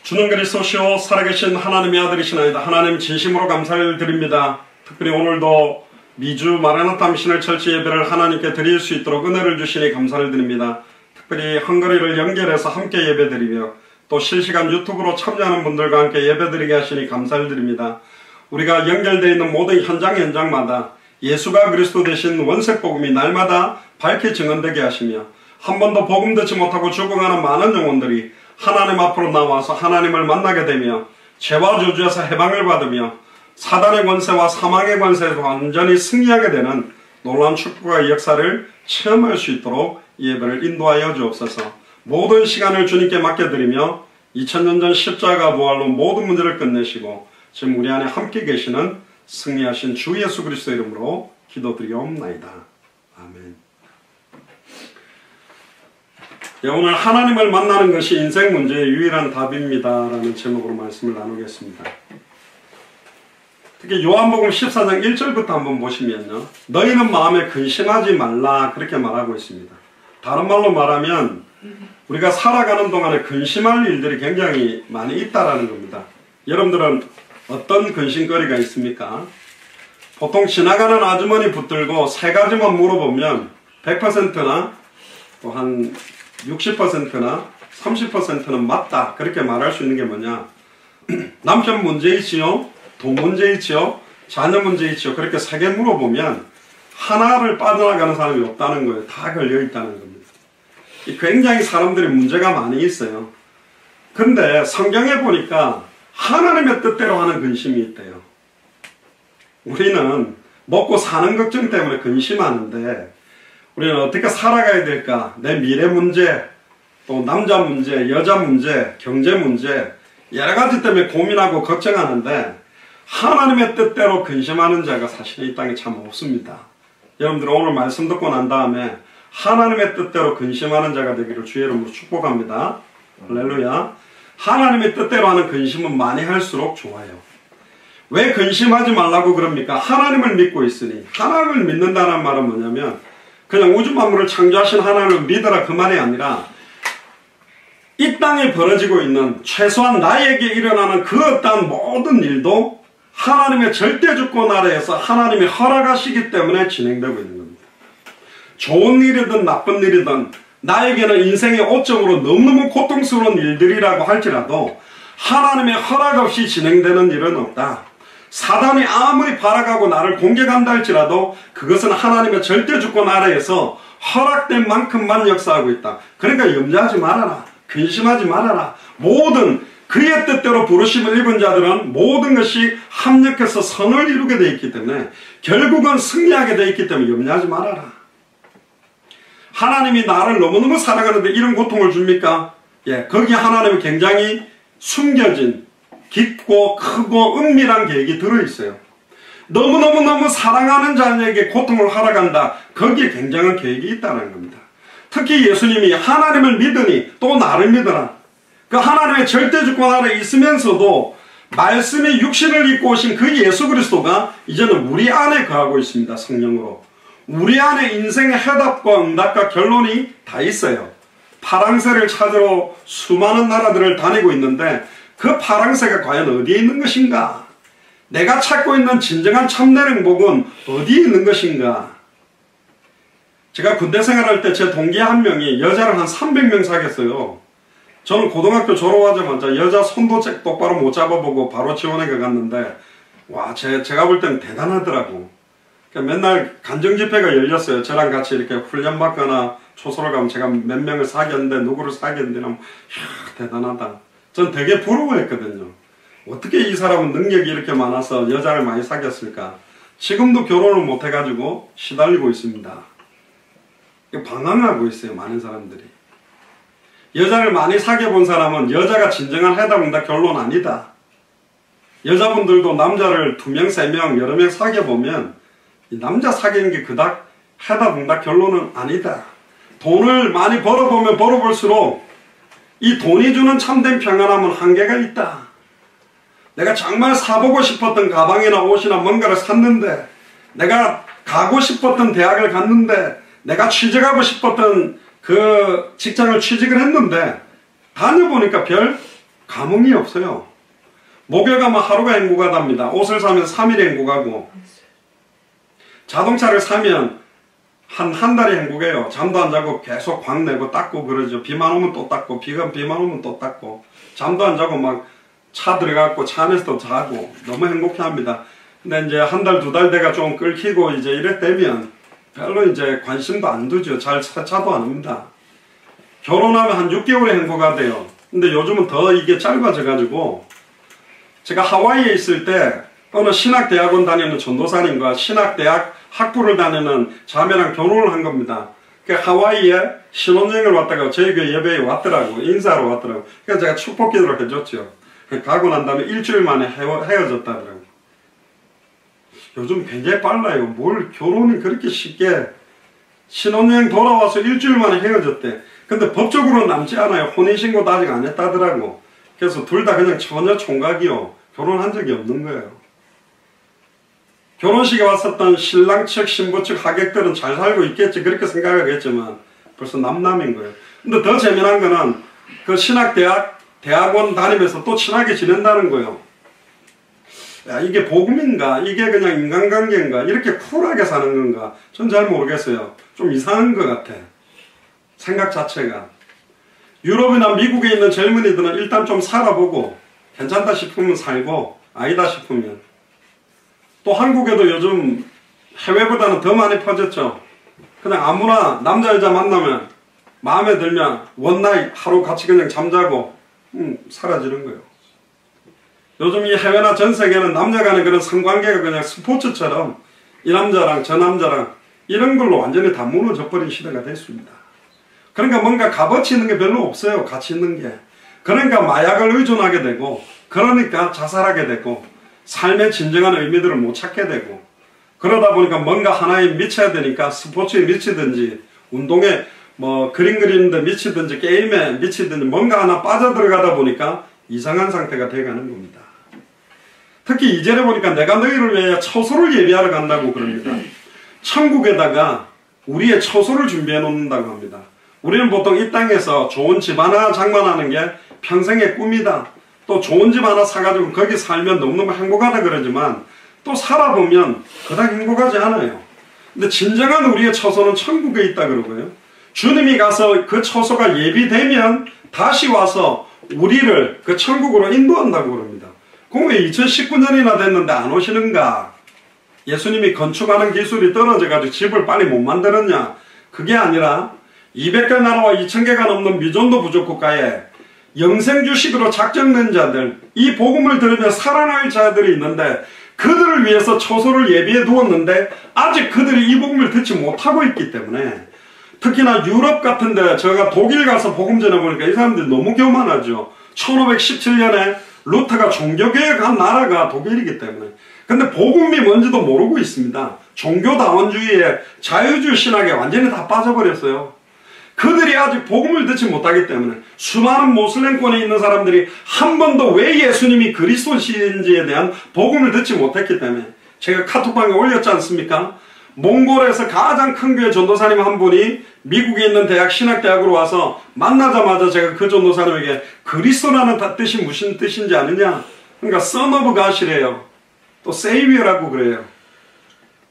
주는 그리스도시요 살아계신 하나님의 아들이시나이다. 하나님 진심으로 감사를 드립니다. 특별히 오늘도 미주 마라나타 미션을 철치 예배를 하나님께 드릴 수 있도록 은혜를 주시니 감사를 드립니다. 특별히 헝거리를 연결해서 함께 예배드리며 또 실시간 유튜브로 참여하는 분들과 함께 예배드리게 하시니 감사를 드립니다. 우리가 연결되어 있는 모든 현장마다 예수가 그리스도 되신 원색복음이 날마다 밝게 증언되게 하시며 한 번도 복음 듣지 못하고 죽어가는 많은 영혼들이 하나님 앞으로 나와서 하나님을 만나게 되며 죄와 저주에서 해방을 받으며 사단의 권세와 사망의 권세에서 완전히 승리하게 되는 놀라운 축복의 역사를 체험할 수 있도록 예배를 인도하여 주옵소서. 모든 시간을 주님께 맡겨드리며 2000년 전 십자가 부활로 모든 문제를 끝내시고 지금 우리 안에 함께 계시는 승리하신 주 예수 그리스도 이름으로 기도드리옵나이다. 아멘. 오늘 하나님을 만나는 것이 인생 문제의 유일한 답입니다 라는 제목으로 말씀을 나누겠습니다. 특히 요한복음 14장 1절부터 한번 보시면요, 너희는 마음에 근심하지 말라 그렇게 말하고 있습니다. 다른 말로 말하면 우리가 살아가는 동안에 근심할 일들이 굉장히 많이 있다라는 겁니다. 여러분들은 어떤 근심거리가 있습니까? 보통 지나가는 아주머니 붙들고 세 가지만 물어보면 100%나 또 한 60%나 30%는 맞다 그렇게 말할 수 있는 게 뭐냐? 남편 문제 있지요? 돈 문제 있지요? 자녀 문제 있지요? 그렇게 세 개 물어보면 하나를 빠져나가는 사람이 없다는 거예요. 다 걸려있다는 겁니다. 굉장히 사람들이 문제가 많이 있어요. 근데 성경에 보니까 하나님의 뜻대로 하는 근심이 있대요. 우리는 먹고 사는 걱정 때문에 근심하는데 우리는 어떻게 살아가야 될까? 내 미래 문제, 또 남자 문제, 여자 문제, 경제 문제 여러 가지 때문에 고민하고 걱정하는데 하나님의 뜻대로 근심하는 자가 사실 이 땅에 참 없습니다. 여러분들 오늘 말씀 듣고 난 다음에 하나님의 뜻대로 근심하는 자가 되기를 주의 이름으로 축복합니다. 할렐루야. 하나님의 뜻대로 하는 근심은 많이 할수록 좋아요. 왜 근심하지 말라고 그럽니까? 하나님을 믿고 있으니. 하나님을 믿는다는 말은 뭐냐면 그냥 우주 만물을 창조하신 하나님을 믿어라 그 말이 아니라 이 땅에 벌어지고 있는 최소한 나에게 일어나는 그 어떠한 모든 일도 하나님의 절대주권 아래에서 하나님이 허락하시기 때문에 진행되고 있는 겁니다. 좋은 일이든 나쁜 일이든 나에게는 인생의 오점으로 너무너무 고통스러운 일들이라고 할지라도 하나님의 허락 없이 진행되는 일은 없다. 사단이 아무리 발악하고 나를 공격한다 할지라도 그것은 하나님의 절대주권 아래에서 허락된 만큼만 역사하고 있다. 그러니까 염려하지 말아라. 근심하지 말아라. 모든 그의 뜻대로 부르심을 입은 자들은 모든 것이 합력해서 선을 이루게 되어 있기 때문에 결국은 승리하게 되어 있기 때문에 염려하지 말아라. 하나님이 나를 너무너무 사랑하는데 이런 고통을 줍니까? 예, 거기에 하나님은 굉장히 숨겨진 깊고 크고 은밀한 계획이 들어있어요. 너무너무 사랑하는 자녀에게 고통을 허락한다. 거기에 굉장한 계획이 있다는 겁니다. 특히 예수님이 하나님을 믿으니 또 나를 믿어라. 그 하나님의 절대주권 아래 있으면서도 말씀이 육신을 입고 오신 그 예수 그리스도가 이제는 우리 안에 거하고 있습니다. 성령으로. 우리 안에 인생의 해답과 응답과 결론이 다 있어요. 파랑새를 찾으러 수많은 나라들을 다니고 있는데 그 파랑새가 과연 어디에 있는 것인가? 내가 찾고 있는 진정한 참된 행복은 어디에 있는 것인가? 제가 군대 생활할 때 제 동기 한 명이 여자를 한 300명 사귀었어요. 저는 고등학교 졸업하자마자 여자 손도 똑바로 못 잡아보고 바로 지원에 갔는데 와, 제가 볼 때는 대단하더라고. 그러니까 맨날 간정집회가 열렸어요. 저랑 같이 이렇게 훈련받거나 초소를 가면 제가 몇 명을 사귀었는데 누구를 사귀었는데 이야, 대단하다. 전 되게 부러워했거든요. 어떻게 이 사람은 능력이 이렇게 많아서 여자를 많이 사귀었을까? 지금도 결혼을 못 해가지고 시달리고 있습니다. 방황하고 있어요. 많은 사람들이. 여자를 많이 사귀어본 사람은 여자가 진정한 해답응답 결론 아니다. 여자분들도 남자를 2명, 3명, 여러 명 사귀어보면 이 남자 사귀는 게 그닥 해답응답 결론은 아니다. 돈을 많이 벌어보면 벌어볼수록 이 돈이 주는 참된 평안함은 한계가 있다. 내가 정말 사보고 싶었던 가방이나 옷이나 뭔가를 샀는데, 내가 가고 싶었던 대학을 갔는데, 내가 취직하고 싶었던 그 직장을 취직을 했는데 다녀보니까 별 감흥이 없어요. 목요일 가면 하루가 행복하답니다. 옷을 사면 3일이 행복하고, 자동차를 사면 한 달이 행복해요. 잠도 안 자고 계속 광 내고 닦고 그러죠. 비만 오면 또 닦고, 비만 오면 또 닦고, 잠도 안 자고 막 차 들어가고 차 안에서도 자고 너무 행복해 합니다. 근데 이제 한 달, 두 달 돼가 좀 끓이고 이제 이래 되면 별로 이제 관심도 안 두죠. 잘 차도 안 합니다. 결혼하면 한 6개월에 행복하대요. 근데 요즘은 더 이게 짧아져 가지고, 제가 하와이에 있을 때 어느 신학대학원 다니는 전도사님과 신학대학 학부를 다니는 자매랑 결혼을 한 겁니다. 그 하와이에 신혼여행을 왔다가 저희 교회 예배에 왔더라고. 인사하러 왔더라고. 그래서 제가 축복 기도를 해줬죠. 가고 난 다음에 일주일 만에 헤어졌다더라고. 요즘 굉장히 빨라요. 뭘 결혼이 그렇게 쉽게, 신혼여행 돌아와서 일주일 만에 헤어졌대. 근데 법적으로는 남지 않아요. 혼인신고도 아직 안 했다더라고. 그래서 둘 다 그냥 처녀 총각이요. 결혼한 적이 없는 거예요. 결혼식에 왔었던 신랑 측, 신부 측 하객들은 잘 살고 있겠지, 그렇게 생각하겠지만 벌써 남남인 거예요. 근데 더 재미난 거는 그 대학원 다니면서 또 친하게 지낸다는 거예요. 야, 이게 복음인가? 이게 그냥 인간관계인가? 이렇게 쿨하게 사는 건가? 전 잘 모르겠어요. 좀 이상한 것 같아. 생각 자체가. 유럽이나 미국에 있는 젊은이들은 일단 좀 살아보고 괜찮다 싶으면 살고, 아니다 싶으면. 또 한국에도 요즘 해외보다는 더 많이 퍼졌죠. 그냥 아무나 남자 여자 만나면 마음에 들면 원나잇 하루 같이 그냥 잠자고 사라지는 거예요. 요즘 이 해외나 전 세계는 남녀 간의 그런 성관계가 그냥 스포츠처럼 이 남자랑 저 남자랑 이런 걸로 완전히 다 무너져 버린 시대가 됐습니다. 그러니까 뭔가 값어치 있는 게 별로 없어요. 가치 있는 게. 그러니까 마약을 의존하게 되고, 그러니까 자살하게 되고, 삶의 진정한 의미들을 못 찾게 되고, 그러다 보니까 뭔가 하나에 미쳐야 되니까 스포츠에 미치든지, 운동에 뭐 그림 그리는데 미치든지, 게임에 미치든지 뭔가 하나 빠져들어가다 보니까 이상한 상태가 돼가는 겁니다. 특히 이전에 보니까 내가 너희를 위해 처소를 예비하러 간다고 그럽니다. 천국에다가 우리의 처소를 준비해 놓는다고 합니다. 우리는 보통 이 땅에서 좋은 집 하나 장만하는 게 평생의 꿈이다. 또 좋은 집 하나 사가지고 거기 살면 너무너무 행복하다 그러지만, 또 살아보면 그닥 행복하지 않아요. 근데 진정한 우리의 처소는 천국에 있다 그러고요. 주님이 가서 그 처소가 예비되면 다시 와서 우리를 그 천국으로 인도한다고 그럽니다. 그럼 왜 2019년이나 됐는데 안 오시는가? 예수님이 건축하는 기술이 떨어져가지고 집을 빨리 못 만들었냐? 그게 아니라 200개 나라와 2000개가 넘는 미존도 부족 국가에 영생주식으로 작정된 자들, 이 복음을 들으며 살아날 자들이 있는데, 그들을 위해서 처소를 예비해 두었는데 아직 그들이 이 복음을 듣지 못하고 있기 때문에, 특히나 유럽 같은데 제가 독일 가서 복음 전해보니까 이 사람들이 너무 교만하죠. 1517년에 루터가 종교개혁한 나라가 독일이기 때문에. 근데 복음이 뭔지도 모르고 있습니다. 종교다원주의에 자유주의 신학에 완전히 다 빠져버렸어요. 그들이 아직 복음을 듣지 못하기 때문에, 수많은 모슬렘권에 있는 사람들이 한 번도 왜 예수님이 그리스도신지에 대한 복음을 듣지 못했기 때문에, 제가 카톡방에 올렸지 않습니까? 몽골에서 가장 큰 교회 전도사님 한 분이 미국에 있는 대학 신학대학으로 와서 만나자마자 제가 그 전도사님에게 그리스도라는 뜻이 무슨 뜻인지 아느냐? 그러니까 Son of God이래요. 또 Savior라고 그래요.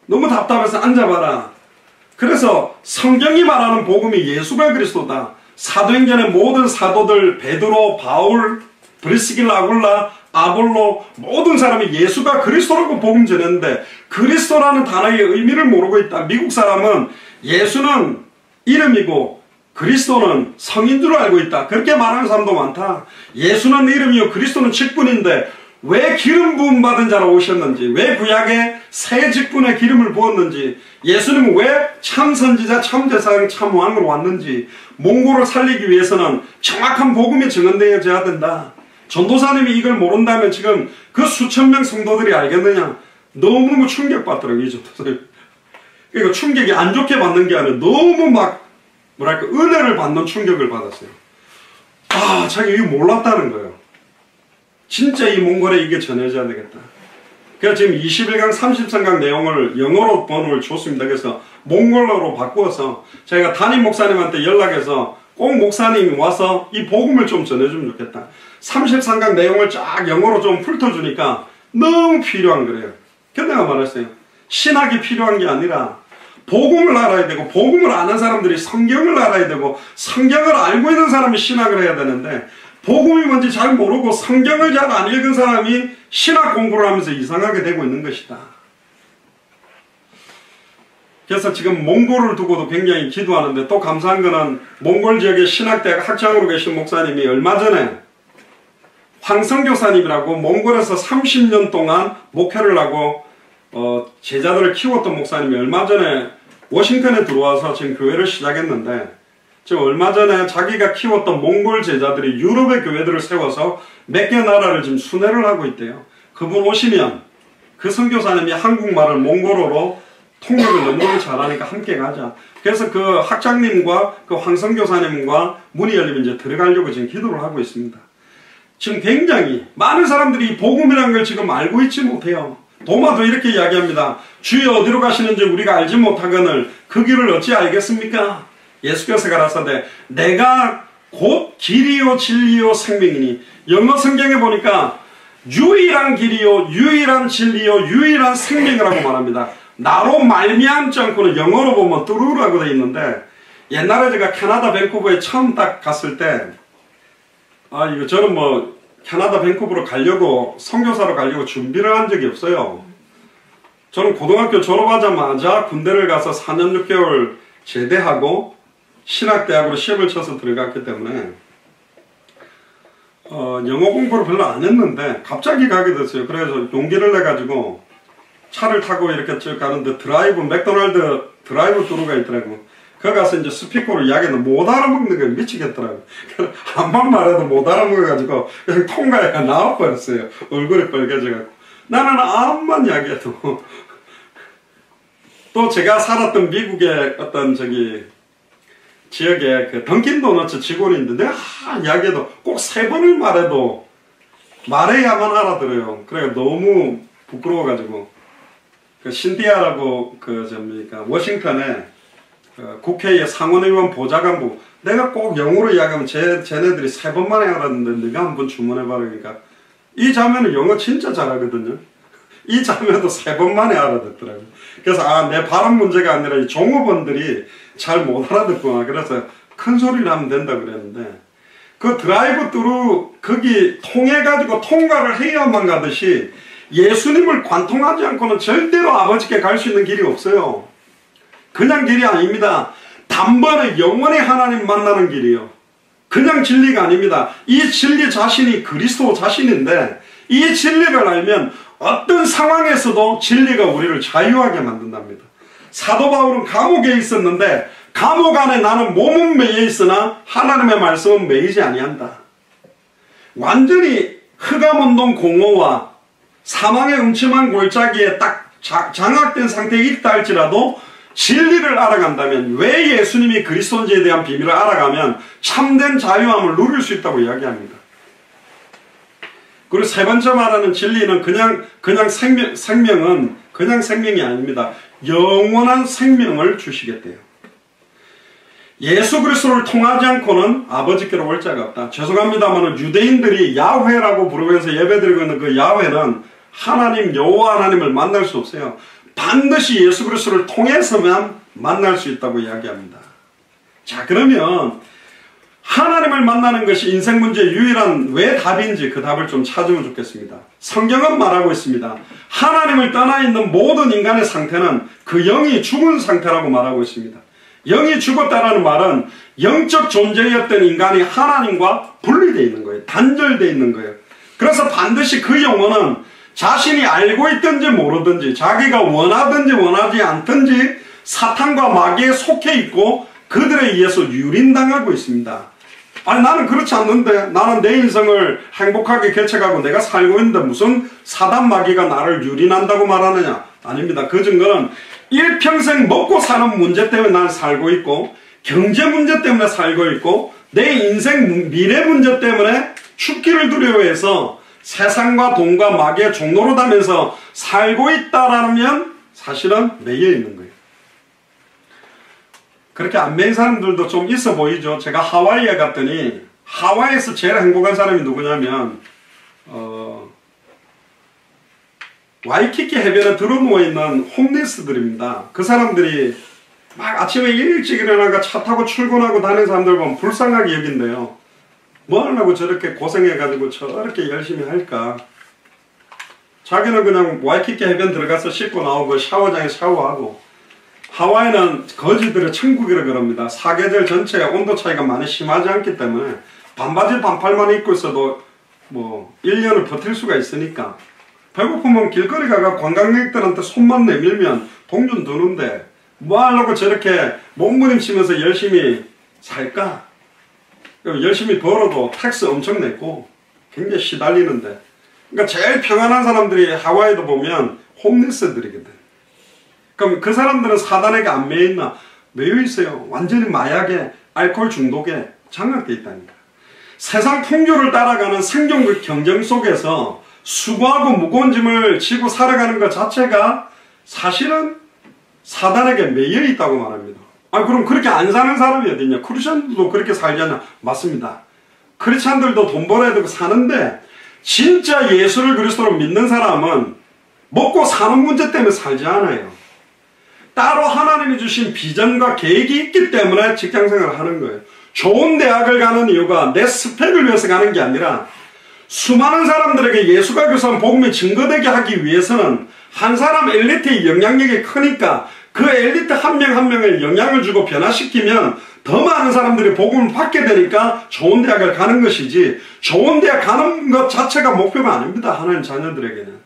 너무 답답해서 앉아봐라. 그래서 성경이 말하는 복음이 예수가 그리스도다. 사도행전의 모든 사도들, 베드로, 바울, 브리스길라, 아굴라, 아볼로, 모든 사람이 예수가 그리스도라고 복음 전했는데 그리스도라는 단어의 의미를 모르고 있다. 미국 사람은 예수는 이름이고 그리스도는 성인 줄 알고 있다. 그렇게 말하는 사람도 많다. 예수는 이름이요 그리스도는 직분인데 왜 기름 부음 받은 자로 오셨는지, 왜 구약에 새 직분의 기름을 부었는지, 예수님은 왜 참선지자, 참제사장, 참왕으로 왔는지, 몽골을 살리기 위해서는 정확한 복음이 증언되어져야 된다. 전도사님이 이걸 모른다면 지금 그 수천 명 성도들이 알겠느냐? 너무너무 충격받더라고요, 이 전도사님. 그러니까 충격이 안 좋게 받는 게 아니라 너무 막 뭐랄까 은혜를 받는 충격을 받았어요. 아, 자기 이거 몰랐다는 거예요. 진짜 이 몽골에 이게 전해져야 되겠다. 그래서 지금 21강 30선강 내용을 영어로 번호를 줬습니다. 그래서 몽골어로 바꾸어서 제가 담임 목사님한테 연락해서 꼭 목사님이 와서 이 복음을 좀 전해주면 좋겠다. 33강 내용을 쫙 영어로 좀 훑어주니까 너무 필요한 거래요. 근데 내가 말했어요. 신학이 필요한 게 아니라 복음을 알아야 되고, 복음을 아는 사람들이 성경을 알아야 되고, 성경을 알고 있는 사람이 신학을 해야 되는데, 복음이 뭔지 잘 모르고 성경을 잘 안 읽은 사람이 신학 공부를 하면서 이상하게 되고 있는 것이다. 그래서 지금 몽골을 두고도 굉장히 기도하는데, 또 감사한 거는 몽골 지역의 신학대학 학장으로 계신 목사님이 얼마 전에 황성교사님이라고 몽골에서 30년 동안 목회를 하고 제자들을 키웠던 목사님이 얼마 전에 워싱턴에 들어와서 지금 교회를 시작했는데, 지금 얼마 전에 자기가 키웠던 몽골 제자들이 유럽의 교회들을 세워서 몇 개 나라를 지금 순회를 하고 있대요. 그분 오시면 그 선교사님이 한국말을 몽골어로 통역을 너무 잘하니까 함께 가자. 그래서 그 학장님과 그 황선교사님과 문이 열리면 이제 들어가려고 지금 기도를 하고 있습니다. 지금 굉장히 많은 사람들이 이 복음이라는 걸 지금 알고 있지 못해요. 도마도 이렇게 이야기합니다. 주여 어디로 가시는지 우리가 알지 못하거늘 그 길을 어찌 알겠습니까? 예수께서 가라사대 내가 곧 길이요 진리요 생명이니, 영어 성경에 보니까 유일한 길이요 유일한 진리요 유일한 생명이라고 말합니다. 나로 말미암지 않고는 영어로 보면 뚜루라고 되어 있는데, 옛날에 제가 캐나다 밴쿠버에 처음 딱 갔을 때 이거 저는 뭐 캐나다 밴쿠버로 가려고, 선교사로 가려고 준비를 한 적이 없어요. 저는 고등학교 졸업하자마자 군대를 가서 4년 6개월 제대하고 신학대학으로 시험을 쳐서 들어갔기 때문에 영어 공부를 별로 안 했는데 갑자기 가게 됐어요. 그래서 용기를 내가지고 차를 타고 이렇게 쭉 가는데 맥도날드 드라이브 뚜루가 있더라고. 거기 가서 이제 스피커로 이야기했는데 못 알아먹는 게 미치겠더라고. 한번 말해도 못 알아먹어가지고 그냥 통과해가 나와버렸어요. 얼굴이 빨개져가지고. 나는 암만 이야기해도. 또 제가 살았던 미국의 어떤 지역에 그 던킨 도너츠 직원인데 내가 이야기해도 꼭 3번을 말해도 말해야만 알아들어요. 그래 너무 부끄러워가지고 그 신디아라고 워싱턴에 국회의 상원의원 보좌관부, 내가 꼭 영어로 이야기하면 쟤네들이 3번 만에 알았는데 네가 한번 주문해봐. 그러니까 이 자매는 영어 진짜 잘하거든요. 이 자매도 3번 만에 알아듣더라고요. 그래서 내 발음 문제가 아니라 이 종업원들이 잘 못 알아듣구나. 그래서 큰 소리를 하면 된다 그랬는데, 그 드라이브 뚜루 거기 통해가지고 통과를 해야만 가듯이 예수님을 관통하지 않고는 절대로 아버지께 갈 수 있는 길이 없어요. 그냥 길이 아닙니다. 단번에 영원히 하나님 만나는 길이요. 그냥 진리가 아닙니다. 이 진리 자신이 그리스도 자신인데, 이 진리를 알면 어떤 상황에서도 진리가 우리를 자유하게 만든답니다. 사도 바울은 감옥에 있었는데 감옥 안에 나는 몸은 매여 있으나 하나님의 말씀은 매이지 아니한다. 완전히 흑암운동 공허와 사망의 음침한 골짜기에 딱 장악된 상태에 있다 할지라도 진리를 알아간다면, 왜 예수님이 그리스도인지에 대한 비밀을 알아가면 참된 자유함을 누릴 수 있다고 이야기합니다. 그리고 세 번째 말하는 진리는 그냥 생명은 그냥 생명이 아닙니다. 영원한 생명을 주시겠대요. 예수 그리스도를 통하지 않고는 아버지께로 올 자가 없다. 죄송합니다만 유대인들이 야훼라고 부르면서 예배드리고 있는 그 야훼는 하나님 여호와 하나님을 만날 수 없어요. 반드시 예수 그리스도를 통해서만 만날 수 있다고 이야기합니다. 자, 그러면 하나님을 만나는 것이 인생 문제의 유일한 왜 답인지 그 답을 좀 찾으면 좋겠습니다. 성경은 말하고 있습니다. 하나님을 떠나 있는 모든 인간의 상태는 그 영이 죽은 상태라고 말하고 있습니다. 영이 죽었다라는 말은 영적 존재였던 인간이 하나님과 분리되어 있는 거예요. 단절되어 있는 거예요. 그래서 반드시 그 영혼은 자신이 알고 있든지 모르든지, 자기가 원하든지 원하지 않든지 사탄과 마귀에 속해 있고 그들에 의해서 유린당하고 있습니다. 아니, 나는 그렇지 않는데, 나는 내 인생을 행복하게 개척하고 내가 살고 있는데 무슨 사단 마귀가 나를 유린한다고 말하느냐? 아닙니다. 그 증거는 일평생 먹고 사는 문제 때문에 난 살고 있고, 경제 문제 때문에 살고 있고, 내 인생 미래 문제 때문에 죽기를 두려워해서 세상과 돈과 마귀의 종로로 다면서 살고 있다라면 사실은 매여 있는 거예요. 그렇게 안 매인 사람들도 좀 있어 보이죠. 제가 하와이에 갔더니 하와이에서 제일 행복한 사람이 누구냐면 와이키키 해변에 들어누워있는 홈리스들입니다. 그 사람들이 막 아침에 일찍 일어나가 차 타고 출근하고 다니는 사람들 보면 불쌍하게 여긴대요. 뭐 하려고 저렇게 고생해가지고 저렇게 열심히 할까. 자기는 그냥 와이키키 해변 들어가서 씻고 나오고 샤워장에 샤워하고. 하와이는 거지들의 천국이라 그럽니다. 사계절 전체에 온도 차이가 많이 심하지 않기 때문에 반바지 반팔만 입고 있어도 뭐 1년을 버틸 수가 있으니까. 배고프면 길거리 가가 관광객들한테 손만 내밀면 동전 드는데 뭐 하려고 저렇게 몸부림치면서 열심히 살까? 열심히 벌어도 텍스 엄청 냈고 굉장히 시달리는데. 그러니까 제일 평안한 사람들이 하와이도 보면 홈리스들이거든. 그럼 그 사람들은 사단에게 안 매여있나? 매여있어요. 완전히 마약에 알코올 중독에 장악되어 있다니까. 세상 풍조를 따라가는 생존 경쟁 속에서 수고하고 무거운 짐을 지고 살아가는 것 자체가 사실은 사단에게 매여 있다고 말합니다. 그럼 그렇게 안 사는 사람이 어딨냐? 크리스찬들도 그렇게 살지 않냐? 맞습니다. 크리스찬들도 돈 벌어야 되고 사는데 진짜 예수를 그리스도로 믿는 사람은 먹고 사는 문제 때문에 살지 않아요. 따로 하나님이 주신 비전과 계획이 있기 때문에 직장생활을 하는 거예요. 좋은 대학을 가는 이유가 내 스펙을 위해서 가는 게 아니라 수많은 사람들에게 예수가 그리스도의 복음이 증거되게 하기 위해서는 한 사람 엘리트의 영향력이 크니까 그 엘리트 한 명 한 명을 영향을 주고 변화시키면 더 많은 사람들이 복음을 받게 되니까 좋은 대학을 가는 것이지 좋은 대학 가는 것 자체가 목표가 아닙니다. 하나님 자녀들에게는.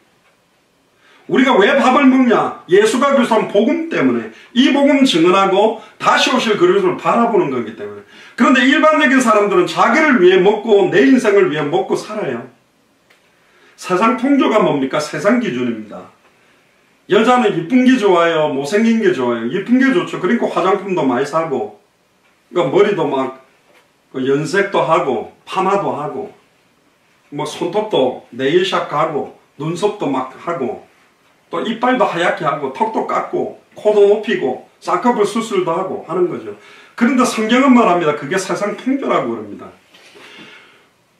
우리가 왜 밥을 먹냐? 예수가 그리스도의 복음 때문에 이 복음 증언하고 다시 오실 그리스도를 바라보는 거기 때문에. 그런데 일반적인 사람들은 자기를 위해 먹고 내 인생을 위해 먹고 살아요. 세상 풍조가 뭡니까? 세상 기준입니다. 여자는 이쁜 게 좋아요? 못생긴 게 좋아요? 이쁜 게 좋죠. 그러니까 화장품도 많이 사고 그러니까 머리도 막 연색도 하고 파마도 하고 뭐 손톱도 네일샵 가고 눈썹도 막 하고 또 이빨도 하얗게 하고 턱도 깎고 코도 높이고 쌍꺼풀 수술도 하고 하는 거죠. 그런데 성경은 말합니다. 그게 세상 풍조라고 그럽니다.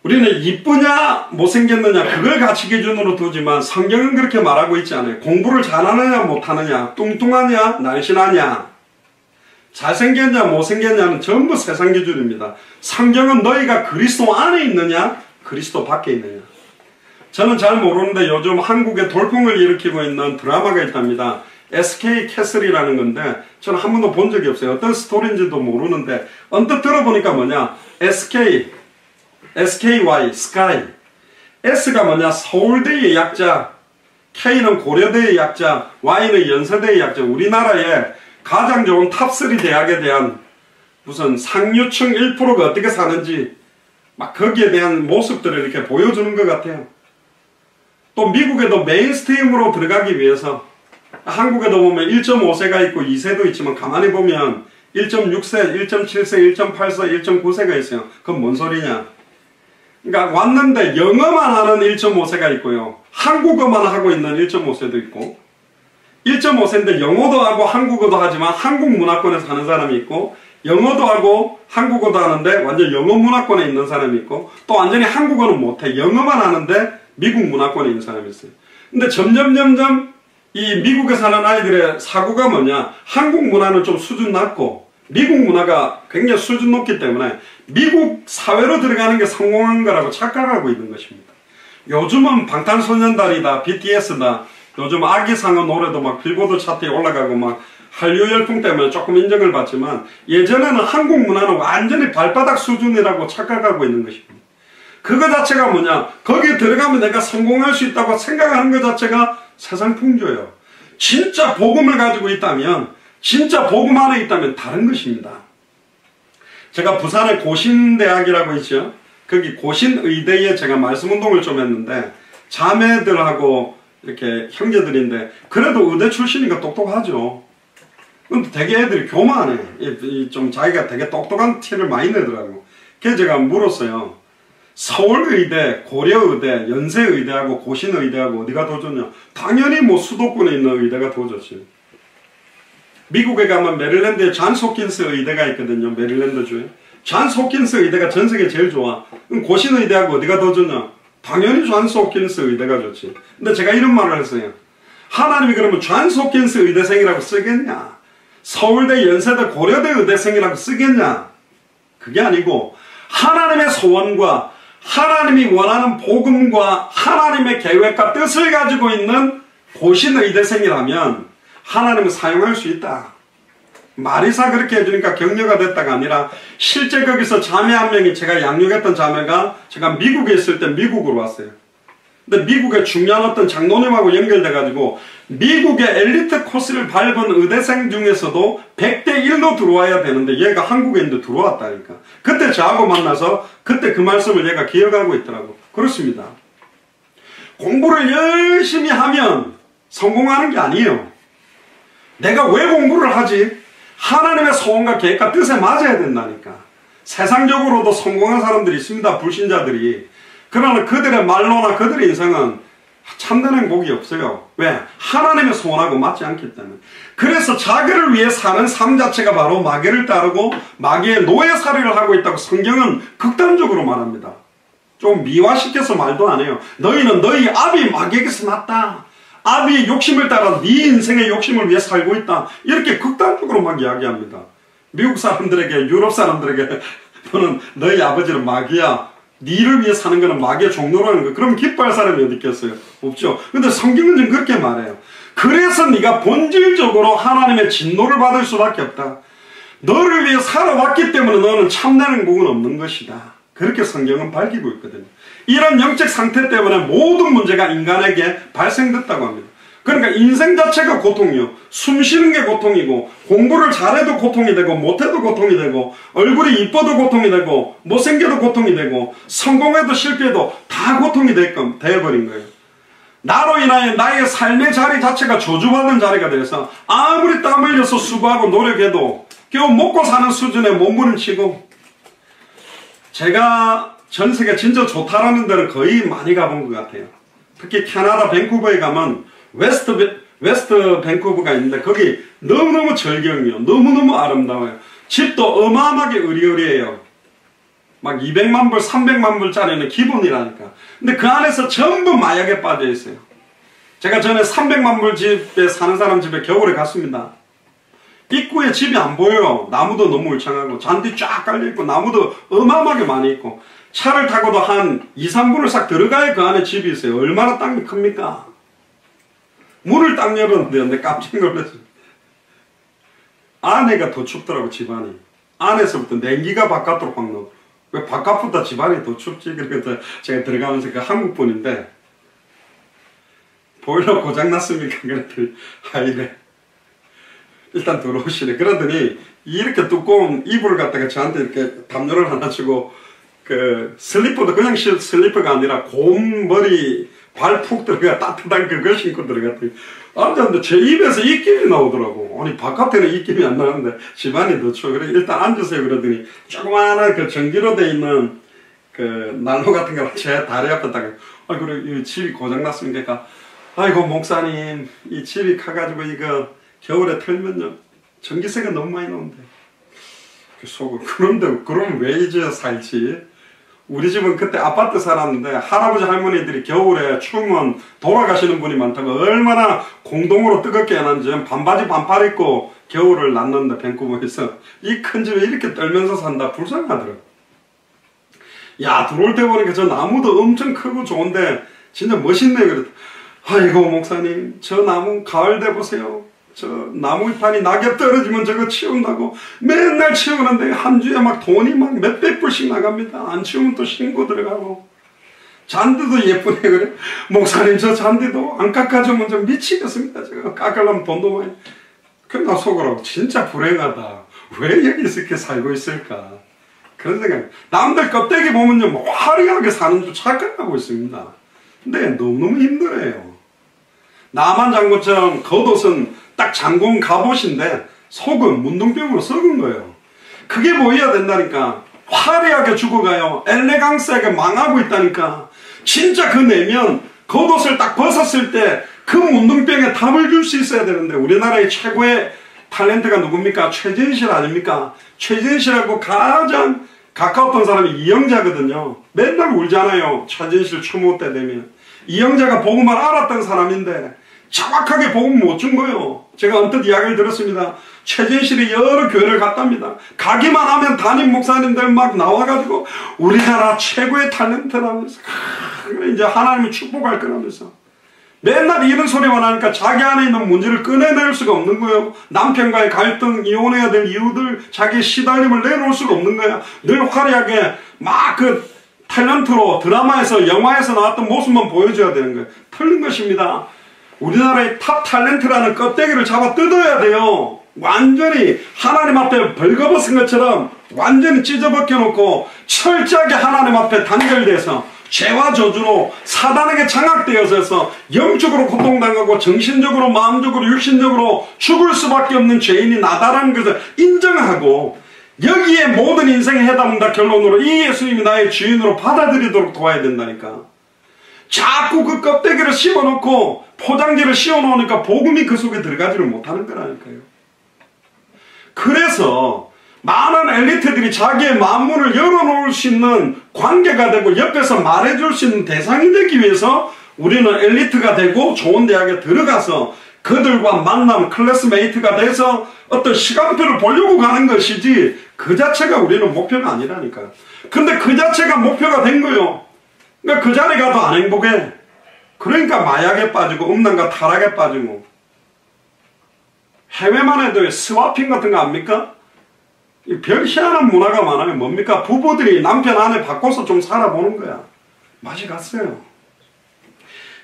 우리는 이쁘냐 못생겼느냐 그걸 가치 기준으로 두지만 성경은 그렇게 말하고 있지 않아요. 공부를 잘하느냐 못하느냐 뚱뚱하냐 날씬하냐 잘생겼냐 못생겼냐는 전부 세상 기준입니다. 성경은 너희가 그리스도 안에 있느냐 그리스도 밖에 있느냐. 저는 잘 모르는데 요즘 한국에 돌풍을 일으키고 있는 드라마가 있답니다. SK 캐슬이라는 건데 저는 한 번도 본 적이 없어요. 어떤 스토리인지도 모르는데 언뜻 들어보니까 뭐냐 SKY 스카이 S가 뭐냐 서울대의 약자 K는 고려대의 약자 Y는 연세대의 약자. 우리나라의 가장 좋은 탑3 대학에 대한 무슨 상류층 1%가 어떻게 사는지 막 거기에 대한 모습들을 이렇게 보여주는 것 같아요. 또 미국에도 메인스트림으로 들어가기 위해서 한국에도 보면 1.5세가 있고 2세도 있지만 가만히 보면 1.6세, 1.7세, 1.8세, 1.9세가 있어요. 그건 뭔 소리냐. 그러니까 왔는데 영어만 하는 1.5세가 있고요. 한국어만 하고 있는 1.5세도 있고 1.5세인데 영어도 하고 한국어도 하지만 한국 문화권에 사는 사람이 있고 영어도 하고 한국어도 하는데 완전 영어 문화권에 있는 사람이 있고 또 완전히 한국어는 못해. 영어만 하는데 미국 문화권에 있는 사람이 있어요. 근데 점점 이 미국에 사는 아이들의 사고가 뭐냐 한국 문화는 좀 수준 낮고 미국 문화가 굉장히 수준 높기 때문에 미국 사회로 들어가는 게 성공한 거라고 착각하고 있는 것입니다. 요즘은 방탄소년단이다 BTS다 요즘 아기상어 노래도 막 빌보드 차트에 올라가고 막 한류 열풍 때문에 조금 인정을 받지만 예전에는 한국 문화는 완전히 발바닥 수준이라고 착각하고 있는 것입니다. 그거 자체가 뭐냐 거기에 들어가면 내가 성공할 수 있다고 생각하는 것 자체가 세상 풍조예요. 진짜 복음을 가지고 있다면 진짜 복음 안에 있다면 다른 것입니다. 제가 부산에 고신대학이라고 있죠. 거기 고신의대에 제가 말씀운동을 좀 했는데 자매들하고 이렇게 형제들인데 그래도 의대 출신이니까 똑똑하죠. 근데 되게 애들이 교만해. 좀 자기가 되게 똑똑한 티를 많이 내더라고. 그래서 제가 물었어요. 서울의대, 고려의대, 연세의대하고 고신의대하고 어디가 더 좋냐? 당연히 뭐 수도권에 있는 의대가 더 좋지. 미국에 가면 메릴랜드에 존스 홉킨스 의대가 있거든요. 메릴랜드주에. 존스 홉킨스 의대가 전 세계 제일 좋아. 그럼 고신 의대하고 어디가 더 좋냐? 당연히 존스 홉킨스 의대가 좋지. 근데 제가 이런 말을 했어요. 하나님이 그러면 존스 홉킨스 의대생이라고 쓰겠냐? 서울대, 연세대, 고려대 의대생이라고 쓰겠냐? 그게 아니고 하나님의 소원과 하나님이 원하는 복음과 하나님의 계획과 뜻을 가지고 있는 고신 의대생이라면 하나님은 사용할 수 있다. 마리사 그렇게 해주니까 격려가 됐다가 아니라 실제 거기서 자매 한 명이 제가 양육했던 자매가 제가 미국에 있을 때 미국으로 왔어요. 근데 미국에 중요한 어떤 장로님하고 연결돼가지고 미국의 엘리트 코스를 밟은 의대생 중에서도 100대 1로 들어와야 되는데 얘가 한국에 있는데 들어왔다니까. 그때 저하고 만나서 그때 그 말씀을 얘가 기억하고 있더라고. 그렇습니다. 공부를 열심히 하면 성공하는 게 아니에요. 내가 왜 공부를 하지? 하나님의 소원과 계획과 뜻에 맞아야 된다니까. 세상적으로도 성공한 사람들이 있습니다. 불신자들이. 그러나 그들의 말로나 그들의 인생은 참된 행복이 없어요. 왜? 하나님의 소원하고 맞지 않기 때문에. 그래서 자기를 위해 사는 삶 자체가 바로 마귀를 따르고 마귀의 노예살이를 하고 있다고 성경은 극단적으로 말합니다. 좀 미화시켜서 말도 안 해요. 너희는 너희 아비 마귀에게서 났다. 아비의 욕심을 따라 네 인생의 욕심을 위해 살고 있다. 이렇게 극단적으로 막 이야기합니다. 미국 사람들에게, 유럽 사람들에게 너는 너희 아버지는 마귀야. 니를 위해 사는 거는 마귀의 종로라는 거. 그럼 기뻐할 사람이 어디 있겠어요? 없죠. 근데 성경은 좀 그렇게 말해요. 그래서 네가 본질적으로 하나님의 진노를 받을 수밖에 없다. 너를 위해 살아왔기 때문에 너는 참된 행복은 없는 것이다. 그렇게 성경은 밝히고 있거든요. 이런 영적 상태 때문에 모든 문제가 인간에게 발생됐다고 합니다. 그러니까 인생 자체가 고통이요. 숨 쉬는 게 고통이고, 공부를 잘해도 고통이 되고, 못해도 고통이 되고, 얼굴이 이뻐도 고통이 되고, 못생겨도 고통이 되고, 성공해도 실패해도 다 고통이 되어버린 거예요. 나로 인하여 나의 삶의 자리 자체가 저주받은 자리가 돼서 아무리 땀 흘려서 수고하고 노력해도 겨우 먹고 사는 수준에 몸부림치고, 제가 전 세계 진짜 좋다라는 데는 거의 많이 가본 것 같아요. 특히 캐나다 밴쿠버에 가면 웨스트 밴쿠버가 있는데 거기 너무너무 절경이요. 너무너무 아름다워요. 집도 어마어마하게 으리으리해요. 막 200만 불, 300만 불짜리는 기본이라니까. 근데 그 안에서 전부 마약에 빠져 있어요. 제가 전에 300만 불 집에 사는 사람 집에 겨울에 갔습니다. 입구에 집이 안 보여요. 나무도 너무 울창하고 잔디 쫙 깔려있고 나무도 어마어마하게 많이 있고 차를 타고도 한 2, 3분을 싹 들어가야 그 안에 집이 있어요. 얼마나 땅이 큽니까? 문을 딱 열었는데 깜짝 놀랐어요. 안에가 더 춥더라고. 집안이. 안에서부터 냉기가 바깥으로 확 나오고. 왜 바깥보다 집안이 더 춥지? 그래서 제가 들어가면서 그 한국분인데 보일러 고장났습니까? 그랬더니 이래 일단 들어오시래. 그러더니 이렇게 두꺼운 이불을 갖다가 저한테 이렇게 담요를 하나 주고 그 슬리퍼도 그냥 슬리퍼가 아니라 곰 머리 발 푹 들어가 따뜻한 그걸 신고 들어갔더니 앉았는데 제 입에서 입김이 나오더라고. 아니 바깥에는 입김이 안 나는데 집안이 더 추워. 그래 일단 앉으세요. 그러더니 조그마한 그 전기로 돼 있는 그 난로 같은 거 제 다리 앞에 딱 아 그래 이 집이 고장났으니까 아이고 목사님 이 집이 커가지고 이거 겨울에 틀면요 전기세가 너무 많이 나온대. 속을 그런데 그럼 왜 이제 살지? 우리 집은 그때 아파트 살았는데 할아버지 할머니들이 겨울에 추우면 돌아가시는 분이 많다고 얼마나 공동으로 뜨겁게 해놨는지 반바지 반팔 입고 겨울을 났는데 밴쿠버에서 이 큰 집에 이렇게 떨면서 산다. 불쌍하더라고. 야 들어올 때 보니까 저 나무도 엄청 크고 좋은데 진짜 멋있네. 그랬다. 아이고 목사님 저 나무 가을 돼 보세요. 저 나무 잎판이 낙엽 떨어지면 저거 치운다고 맨날 치우는데 한 주에 막 돈이 막 몇백 불씩 나갑니다. 안 치우면 또 신고 들어가고. 잔디도 예쁘네. 그래 목사님 저 잔디도 안 깎아주면 좀 미치겠습니다. 저거 깎으려면 돈도 많이. 그래 나 속으로 진짜 불행하다. 왜 여기서 이렇게 살고 있을까 그런 생각. 남들 껍데기 보면요 뭐 화려하게 사는 줄 착각하고 있습니다. 근데 너무너무 힘들어요. 나만 장군처럼 겉옷은 딱 장군 갑옷인데 속은 문둥병으로 썩은 거예요. 그게 보여야 된다니까. 화려하게 죽어가요. 엘레강스하게 망하고 있다니까. 진짜 그 내면 겉옷을 딱 벗었을 때 그 문둥병에 답을 줄 수 있어야 되는데 우리나라의 최고의 탤런트가 누굽니까? 최진실 아닙니까? 최진실하고 가장 가까웠던 사람이 이영자거든요. 맨날 울잖아요. 최진실 추모 때 되면. 이영자가 복음을 알았던 사람인데 정확하게 복음 못 준 거예요. 제가 언뜻 이야기를 들었습니다. 최진실이 여러 교회를 갔답니다. 가기만 하면 담임 목사님들 막 나와가지고 우리나라 최고의 탤런트라면서 이제 하나님을 축복할 거라면서 맨날 이런 소리만 하니까 자기 안에 있는 문제를 꺼내낼 수가 없는 거예요. 남편과의 갈등, 이혼해야 될 이유들, 자기의 시달림을 내놓을 수가 없는 거야. 늘 화려하게 막 그 탤런트로 드라마에서 영화에서 나왔던 모습만 보여줘야 되는 거예요. 틀린 것입니다. 우리나라의 탑 탤런트라는 껍데기를 잡아 뜯어야 돼요. 완전히 하나님 앞에 벌거벗은 것처럼 완전히 찢어벗겨 놓고 철저하게 하나님 앞에 단결돼서 죄와 저주로 사단에게 장악되어서 영적으로 고통당하고 정신적으로 마음적으로 육신적으로 죽을 수밖에 없는 죄인이 나다라는 것을 인정하고 여기에 모든 인생의 해답은 다 결론으로 이 예수님이 나의 주인으로 받아들이도록 도와야 된다니까. 자꾸 그 껍데기를 씌워놓고 포장지를 씌워놓으니까 복음이 그 속에 들어가지를 못하는 거라니까요. 그래서 많은 엘리트들이 자기의 만문을 열어놓을 수 있는 관계가 되고 옆에서 말해줄 수 있는 대상이 되기 위해서 우리는 엘리트가 되고 좋은 대학에 들어가서 그들과 만남 클래스메이트가 돼서 어떤 시간표를 보려고 가는 것이지 그 자체가 우리는 목표가 아니라니까요. 근데 그 자체가 목표가 된 거예요. 그러니까 그 자리 가도 안 행복해. 그러니까 마약에 빠지고 음란과 타락에 빠지고. 해외만 해도 스와핑 같은 거 압니까? 별 희한한 문화가 많아요. 뭡니까? 부부들이 남편 아내 바꿔서 좀 살아보는 거야. 맛이 갔어요.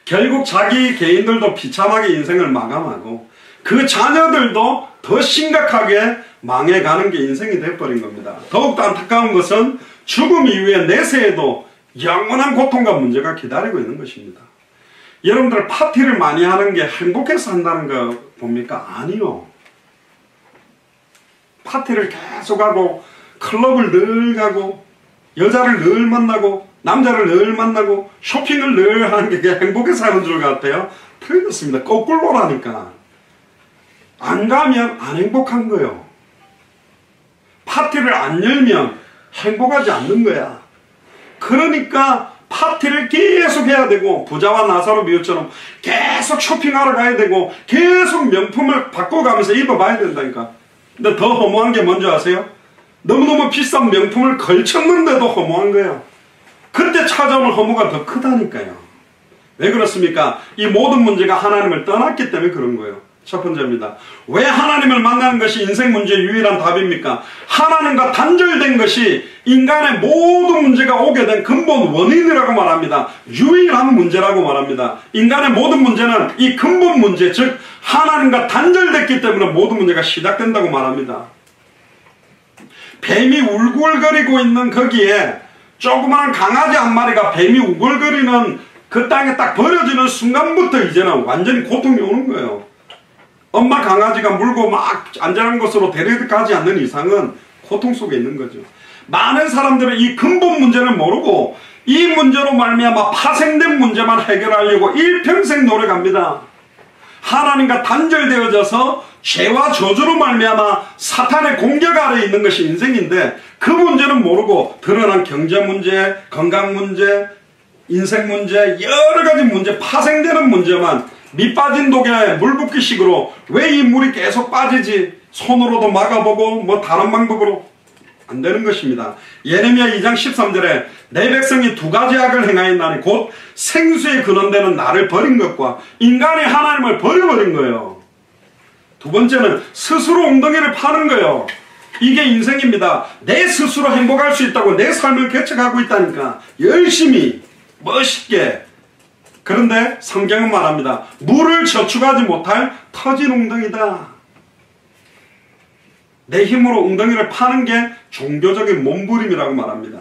결국 자기 개인들도 비참하게 인생을 마감하고 그 자녀들도 더 심각하게 망해가는 게 인생이 돼버린 겁니다. 더욱더 안타까운 것은 죽음 이후에 내세에도 영원한 고통과 문제가 기다리고 있는 것입니다. 여러분들 파티를 많이 하는 게 행복해서 한다는 거 봅니까? 아니요. 파티를 계속하고 클럽을 늘 가고 여자를 늘 만나고 남자를 늘 만나고 쇼핑을 늘 하는 게 행복해서 하는 줄 같아요. 틀렸습니다. 거꾸로라니까. 안 가면 안 행복한 거예요. 파티를 안 열면 행복하지 않는 거야. 그러니까 파티를 계속 해야 되고 부자와 나사로 비유처럼 계속 쇼핑하러 가야 되고 계속 명품을 바꿔가면서 입어봐야 된다니까. 근데 더 허무한 게 뭔지 아세요? 너무너무 비싼 명품을 걸쳤는데도 허무한 거예요. 그때 찾아오는 허무가 더 크다니까요. 왜 그렇습니까? 이 모든 문제가 하나님을 떠났기 때문에 그런 거예요. 첫 번째입니다. 왜 하나님을 만나는 것이 인생 문제의 유일한 답입니까? 하나님과 단절된 것이 인간의 모든 문제가 오게 된 근본 원인이라고 말합니다. 유일한 문제라고 말합니다. 인간의 모든 문제는 이 근본 문제, 즉 하나님과 단절됐기 때문에 모든 문제가 시작된다고 말합니다. 뱀이 울글거리고 있는 거기에 조그마한 강아지 한 마리가 뱀이 우글거리는 그 땅에 딱 버려지는 순간부터 이제는 완전히 고통이 오는 거예요. 엄마 강아지가 물고 막 안전한 곳으로 데려가지 않는 이상은 고통 속에 있는 거죠. 많은 사람들은 이 근본 문제를 모르고 이 문제로 말미암아 파생된 문제만 해결하려고 일평생 노력합니다. 하나님과 단절되어져서 죄와 저주로 말미암아 사탄의 공격 아래에 있는 것이 인생인데 그 문제는 모르고 드러난 경제 문제, 건강 문제, 인생 문제, 여러 가지 문제, 파생되는 문제만 밑 빠진 독에 물 붓기식으로 왜 이 물이 계속 빠지지? 손으로도 막아보고 뭐 다른 방법으로 안 되는 것입니다. 예레미야 2장 13절에 내 백성이 두 가지 악을 행하였나니 곧 생수의 근원되는 나를 버린 것과 인간이 하나님을 버려버린 거예요. 두 번째는 스스로 엉덩이를 파는 거예요. 이게 인생입니다. 내 스스로 행복할 수 있다고 내 삶을 개척하고 있다니까. 열심히 멋있게. 그런데 성경은 말합니다. 물을 저축하지 못할 터진 웅덩이다. 내 힘으로 웅덩이를 파는 게 종교적인 몸부림이라고 말합니다.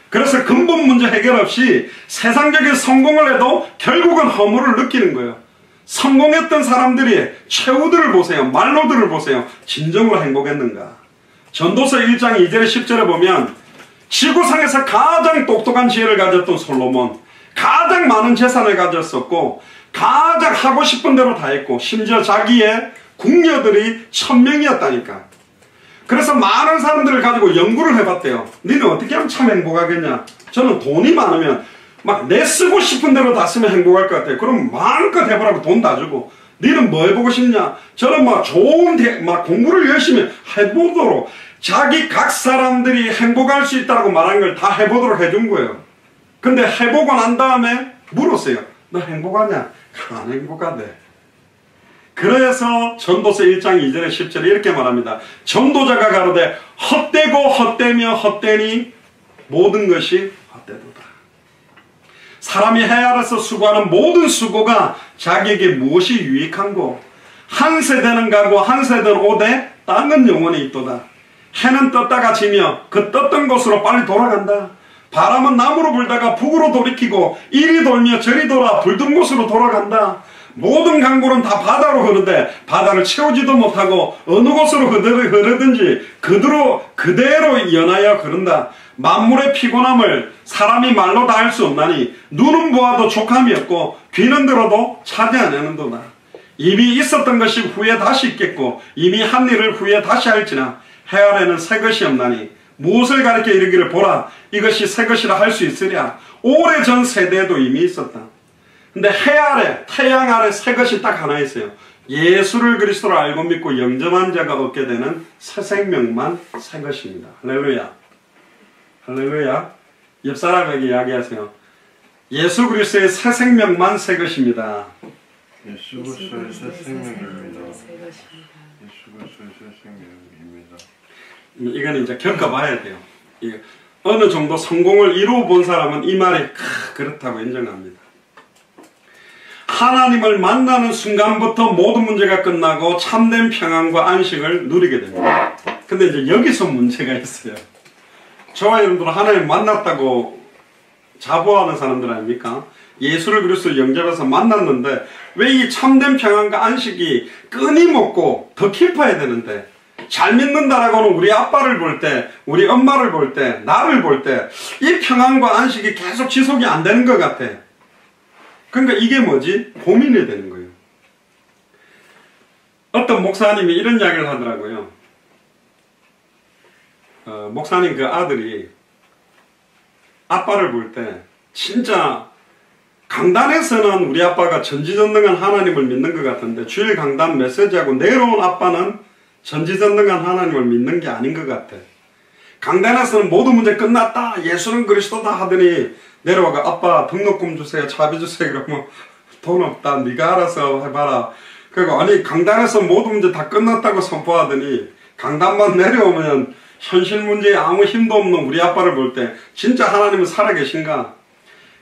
그래서 근본 문제 해결 없이 세상적인 성공을 해도 결국은 허물을 느끼는 거예요. 성공했던 사람들이 최후들을 보세요. 말로들을 보세요. 진정으로 행복했는가? 전도서 1장 2절에 10절에 보면 지구상에서 가장 똑똑한 지혜를 가졌던 솔로몬, 가장 많은 재산을 가졌었고 가장 하고 싶은 대로 다 했고 심지어 자기의 궁녀들이 1000명이었다니까. 그래서 많은 사람들을 가지고 연구를 해봤대요. 니는 어떻게 하면 참 행복하겠냐? 저는 돈이 많으면 막 내 쓰고 싶은 대로 다 쓰면 행복할 것 같아요. 그럼 마음껏 해보라고 돈 다 주고. 니는 뭐 해보고 싶냐? 저는 막 좋은 막 공부를 열심히 해보도록 자기 각 사람들이 행복할 수 있다고 말한 걸 다 해보도록 해준 거예요. 근데 해보고 난 다음에 물었어요. 너 행복하냐? 안 행복하대. 그래서 전도서 1장 2절에 10절에 이렇게 말합니다. 전도자가 가로되 헛되고 헛되며 헛되니 모든 것이 헛되도다. 사람이 해 아래서 수고하는 모든 수고가 자기에게 무엇이 유익한고 한 세대는 가고 한 세대는 오되 땅은 영원히 있도다. 해는 떴다가 지며 그 떴던 곳으로 빨리 돌아간다. 바람은 남으로 불다가 북으로 돌이키고 이리 돌며 저리 돌아 불든 곳으로 돌아간다. 모든 강물은 다 바다로 흐르되 바다를 채우지도 못하고 어느 곳으로 흐르든지 그대로 연하여 흐른다. 만물의 피곤함을 사람이 말로 다 할 수 없나니 눈은 보아도 족함이 없고 귀는 들어도 차지하느니도다. 이미 있었던 것이 후에 다시 있겠고 이미 한 일을 후에 다시 할지나 해 아래는 새 것이 없나니 무엇을 가리켜 이르기를 보라 이것이 새 것이라 할 수 있으랴. 오래전 세대에도 이미 있었다. 근데 해 아래 태양 아래 새 것이 딱 하나 있어요. 예수를 그리스도로 알고 믿고 영접한 자가 얻게 되는 새 생명만 새 것입니다. 할렐루야. 할렐루야. 옆 사람에게 이야기하세요. 예수 그리스도의 새 생명만 새 것입니다. 예수 그리스도의 새 생명입니다. 예수 그리스도의 새 생명입니다. 이거는 이제 겪어봐야 돼요. 어느 정도 성공을 이루어 본 사람은 이 말이 그렇다고 인정합니다. 하나님을 만나는 순간부터 모든 문제가 끝나고 참된 평안과 안식을 누리게 됩니다. 근데 이제 여기서 문제가 있어요. 저와 여러분들은 하나님 만났다고 자부하는 사람들 아닙니까? 예수를 그리스도 영접해서 만났는데 왜 이 참된 평안과 안식이 끊임없고 더 깊어야 되는데 잘 믿는다라고는 우리 아빠를 볼 때, 우리 엄마를 볼 때, 나를 볼 때 이 평안과 안식이 계속 지속이 안 되는 것 같아. 그러니까 이게 뭐지? 고민이 되는 거예요. 어떤 목사님이 이런 이야기를 하더라고요. 목사님 그 아들이 아빠를 볼 때 진짜 강단에서는 우리 아빠가 전지전능한 하나님을 믿는 것 같은데 주일 강단 메시지하고 내려온 아빠는 전지전능한 하나님을 믿는 게 아닌 것 같아. 강단에서는 모든 문제 끝났다. 예수는 그리스도다 하더니 내려와가 아빠 등록금 주세요. 차비 주세요. 그러면 돈 없다. 네가 알아서 해봐라. 그리고 아니 강단에서 모든 문제 다 끝났다고 선포하더니 강단만 내려오면 현실 문제에 아무 힘도 없는 우리 아빠를 볼 때 진짜 하나님은 살아계신가?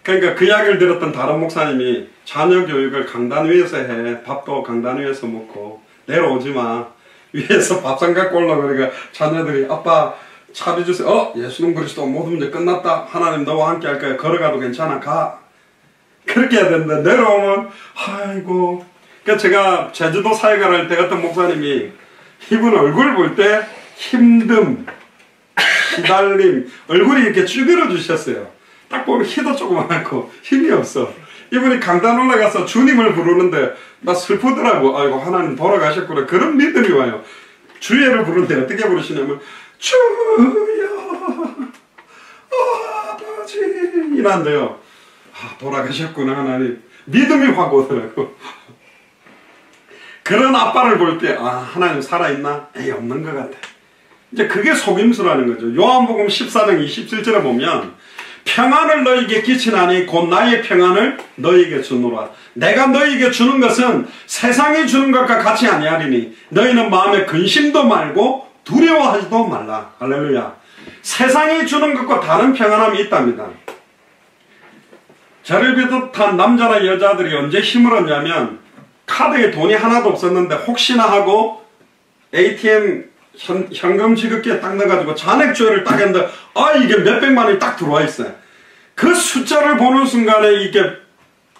그러니까 그 이야기를 들었던 다른 목사님이 자녀 교육을 강단 위에서 해. 밥도 강단 위에서 먹고 내려오지 마. 위에서 밥상 갖고 올라. 그러니까 자녀들이 아빠 차비 주세요. 예수는 그리스도 모든 문제 끝났다. 하나님 너와 함께 할 거야. 걸어가도 괜찮아. 가. 그렇게 해야 되는데 내려오면 아이고. 그러니까 제가 제주도 사역을 할 때 어떤 목사님이 이분 얼굴 볼 때 힘듦, 시달림, 얼굴이 이렇게 쭈그려 주셨어요. 딱 보면 키도 조그맣고 힘이 없어. 이분이 강단 올라가서 주님을 부르는데 나 슬프더라고. 아이고 하나님 돌아가셨구나. 그런 믿음이 와요. 주예를 부르는데 어떻게 부르시냐면 주여 아버지 이란데요. 돌아가셨구나 하나님. 믿음이 확 오더라고. 그런 아빠를 볼 때 하나님 살아있나? 에이 없는 것 같아. 이제 그게 속임수라는 거죠. 요한복음 14장 27절에 보면 평안을 너희에게 끼치나니 곧 나의 평안을 너희에게 주노라. 내가 너희에게 주는 것은 세상이 주는 것과 같이 아니하리니 너희는 마음에 근심도 말고 두려워하지도 말라. 할렐루야. 세상이 주는 것과 다른 평안함이 있답니다. 저를 비롯한 남자나 여자들이 언제 힘을 얻냐면 카드에 돈이 하나도 없었는데 혹시나 하고 ATM 현금 지급기에 딱 넣어가지고 잔액조회를 딱 했는데 이게 몇백만 원이 딱 들어와 있어요. 그 숫자를 보는 순간에 이게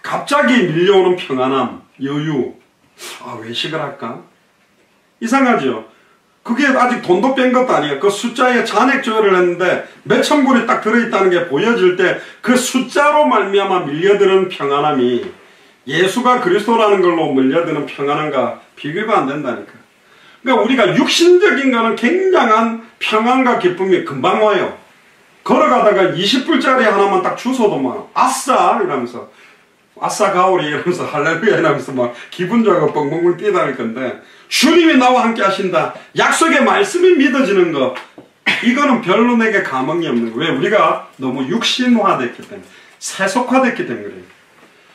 갑자기 밀려오는 평안함, 여유. 외식을 할까? 이상하죠? 그게 아직 돈도 뺀 것도 아니에요. 그 숫자에 잔액조회를 했는데 몇천 불이 딱 들어있다는 게 보여질 때 그 숫자로 말미암아 밀려드는 평안함이 예수가 그리스도라는 걸로 밀려드는 평안함과 비교가 안 된다니까. 그러니까 우리가 육신적인 거는 굉장한 평안과 기쁨이 금방 와요. 걸어가다가 20불짜리 하나만 딱 주워도 막 아싸 이러면서 아싸 가오리 이러면서 할렐루야 이러면서 막 기분 좋아가 뻥뻥뻥 뛰어다닐 건데, 주님이 나와 함께 하신다, 약속의 말씀이 믿어지는 거, 이거는 별로 내게 감흥이 없는 거예요. 왜? 우리가 너무 육신화됐기 때문에, 세속화됐기 때문에 그래요.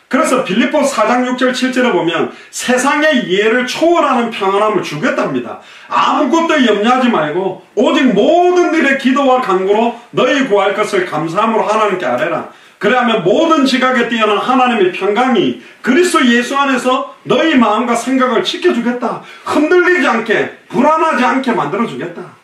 그래서 빌립보 4장 6절 7절에 보면 세상의 이해를 초월하는 평안함을 주겠답니다. 아무것도 염려하지 말고 오직 모든 일에 기도와 간구로 너희 구할 것을 감사함으로 하나님께 아뢰라. 그래야면 모든 지각에 뛰어난 하나님의 평강이 그리스도 예수 안에서 너희 마음과 생각을 지켜주겠다. 흔들리지 않게, 불안하지 않게 만들어주겠다.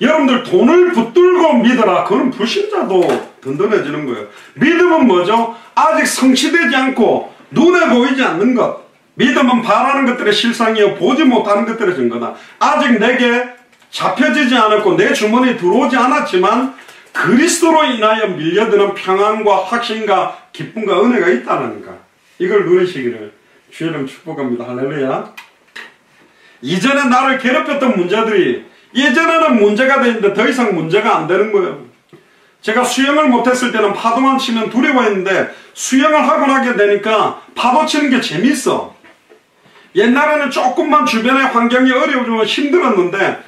여러분들, 돈을 붙들고 믿어라. 그건 불신자도 든든해지는 거예요. 믿음은 뭐죠? 아직 성취되지 않고 눈에 보이지 않는 것. 믿음은 바라는 것들의 실상이요 보지 못하는 것들의 증거다. 아직 내게 잡혀지지 않았고 내 주머니에 들어오지 않았지만 그리스도로 인하여 밀려드는 평안과 확신과 기쁨과 은혜가 있다니까. 이걸 누리시기를 주의 이름 축복합니다. 할렐루야. 이전에 나를 괴롭혔던 문제들이 예전에는 문제가 되는데 더 이상 문제가 안 되는 거예요. 제가 수영을 못했을 때는 파도만 치면 두려워했는데 수영을 하고 나게 되니까 파도 치는 게 재밌어. 옛날에는 조금만 주변의 환경이 어려워지면 힘들었는데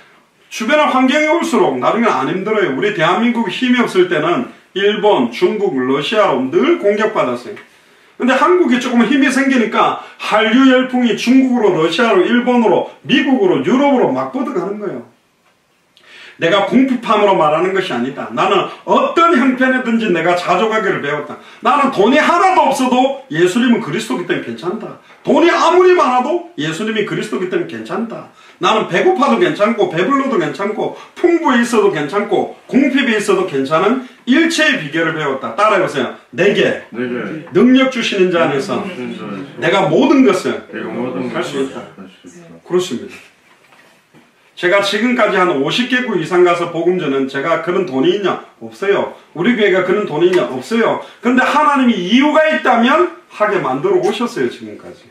주변의 환경이 올수록 나중에 안 힘들어요. 우리 대한민국이 힘이 없을 때는 일본, 중국, 러시아로 늘 공격받았어요. 근데 한국이 조금 힘이 생기니까 한류 열풍이 중국으로, 러시아로, 일본으로, 미국으로, 유럽으로 막 뻗어가는 거예요. 내가 궁핍함으로 말하는 것이 아니다. 나는 어떤 형편이든지 내가 자족하기를 배웠다. 나는 돈이 하나도 없어도 예수님은 그리스도기 때문에 괜찮다. 돈이 아무리 많아도 예수님이 그리스도기 때문에 괜찮다. 나는 배고파도 괜찮고 배불러도 괜찮고 풍부해 있어도 괜찮고 궁핍해 있어도 괜찮은 일체의 비결을 배웠다. 따라해보세요. 내게 능력 주시는 자 안에서 내가 모든 것을 할 수 있다. 그렇습니다. 제가 지금까지 한 50개국 이상 가서 복음 전은 제가 그런 돈이 있냐? 없어요. 우리 교회가 그런 돈이 있냐? 없어요. 그런데 하나님이 이유가 있다면 하게 만들어 오셨어요. 지금까지.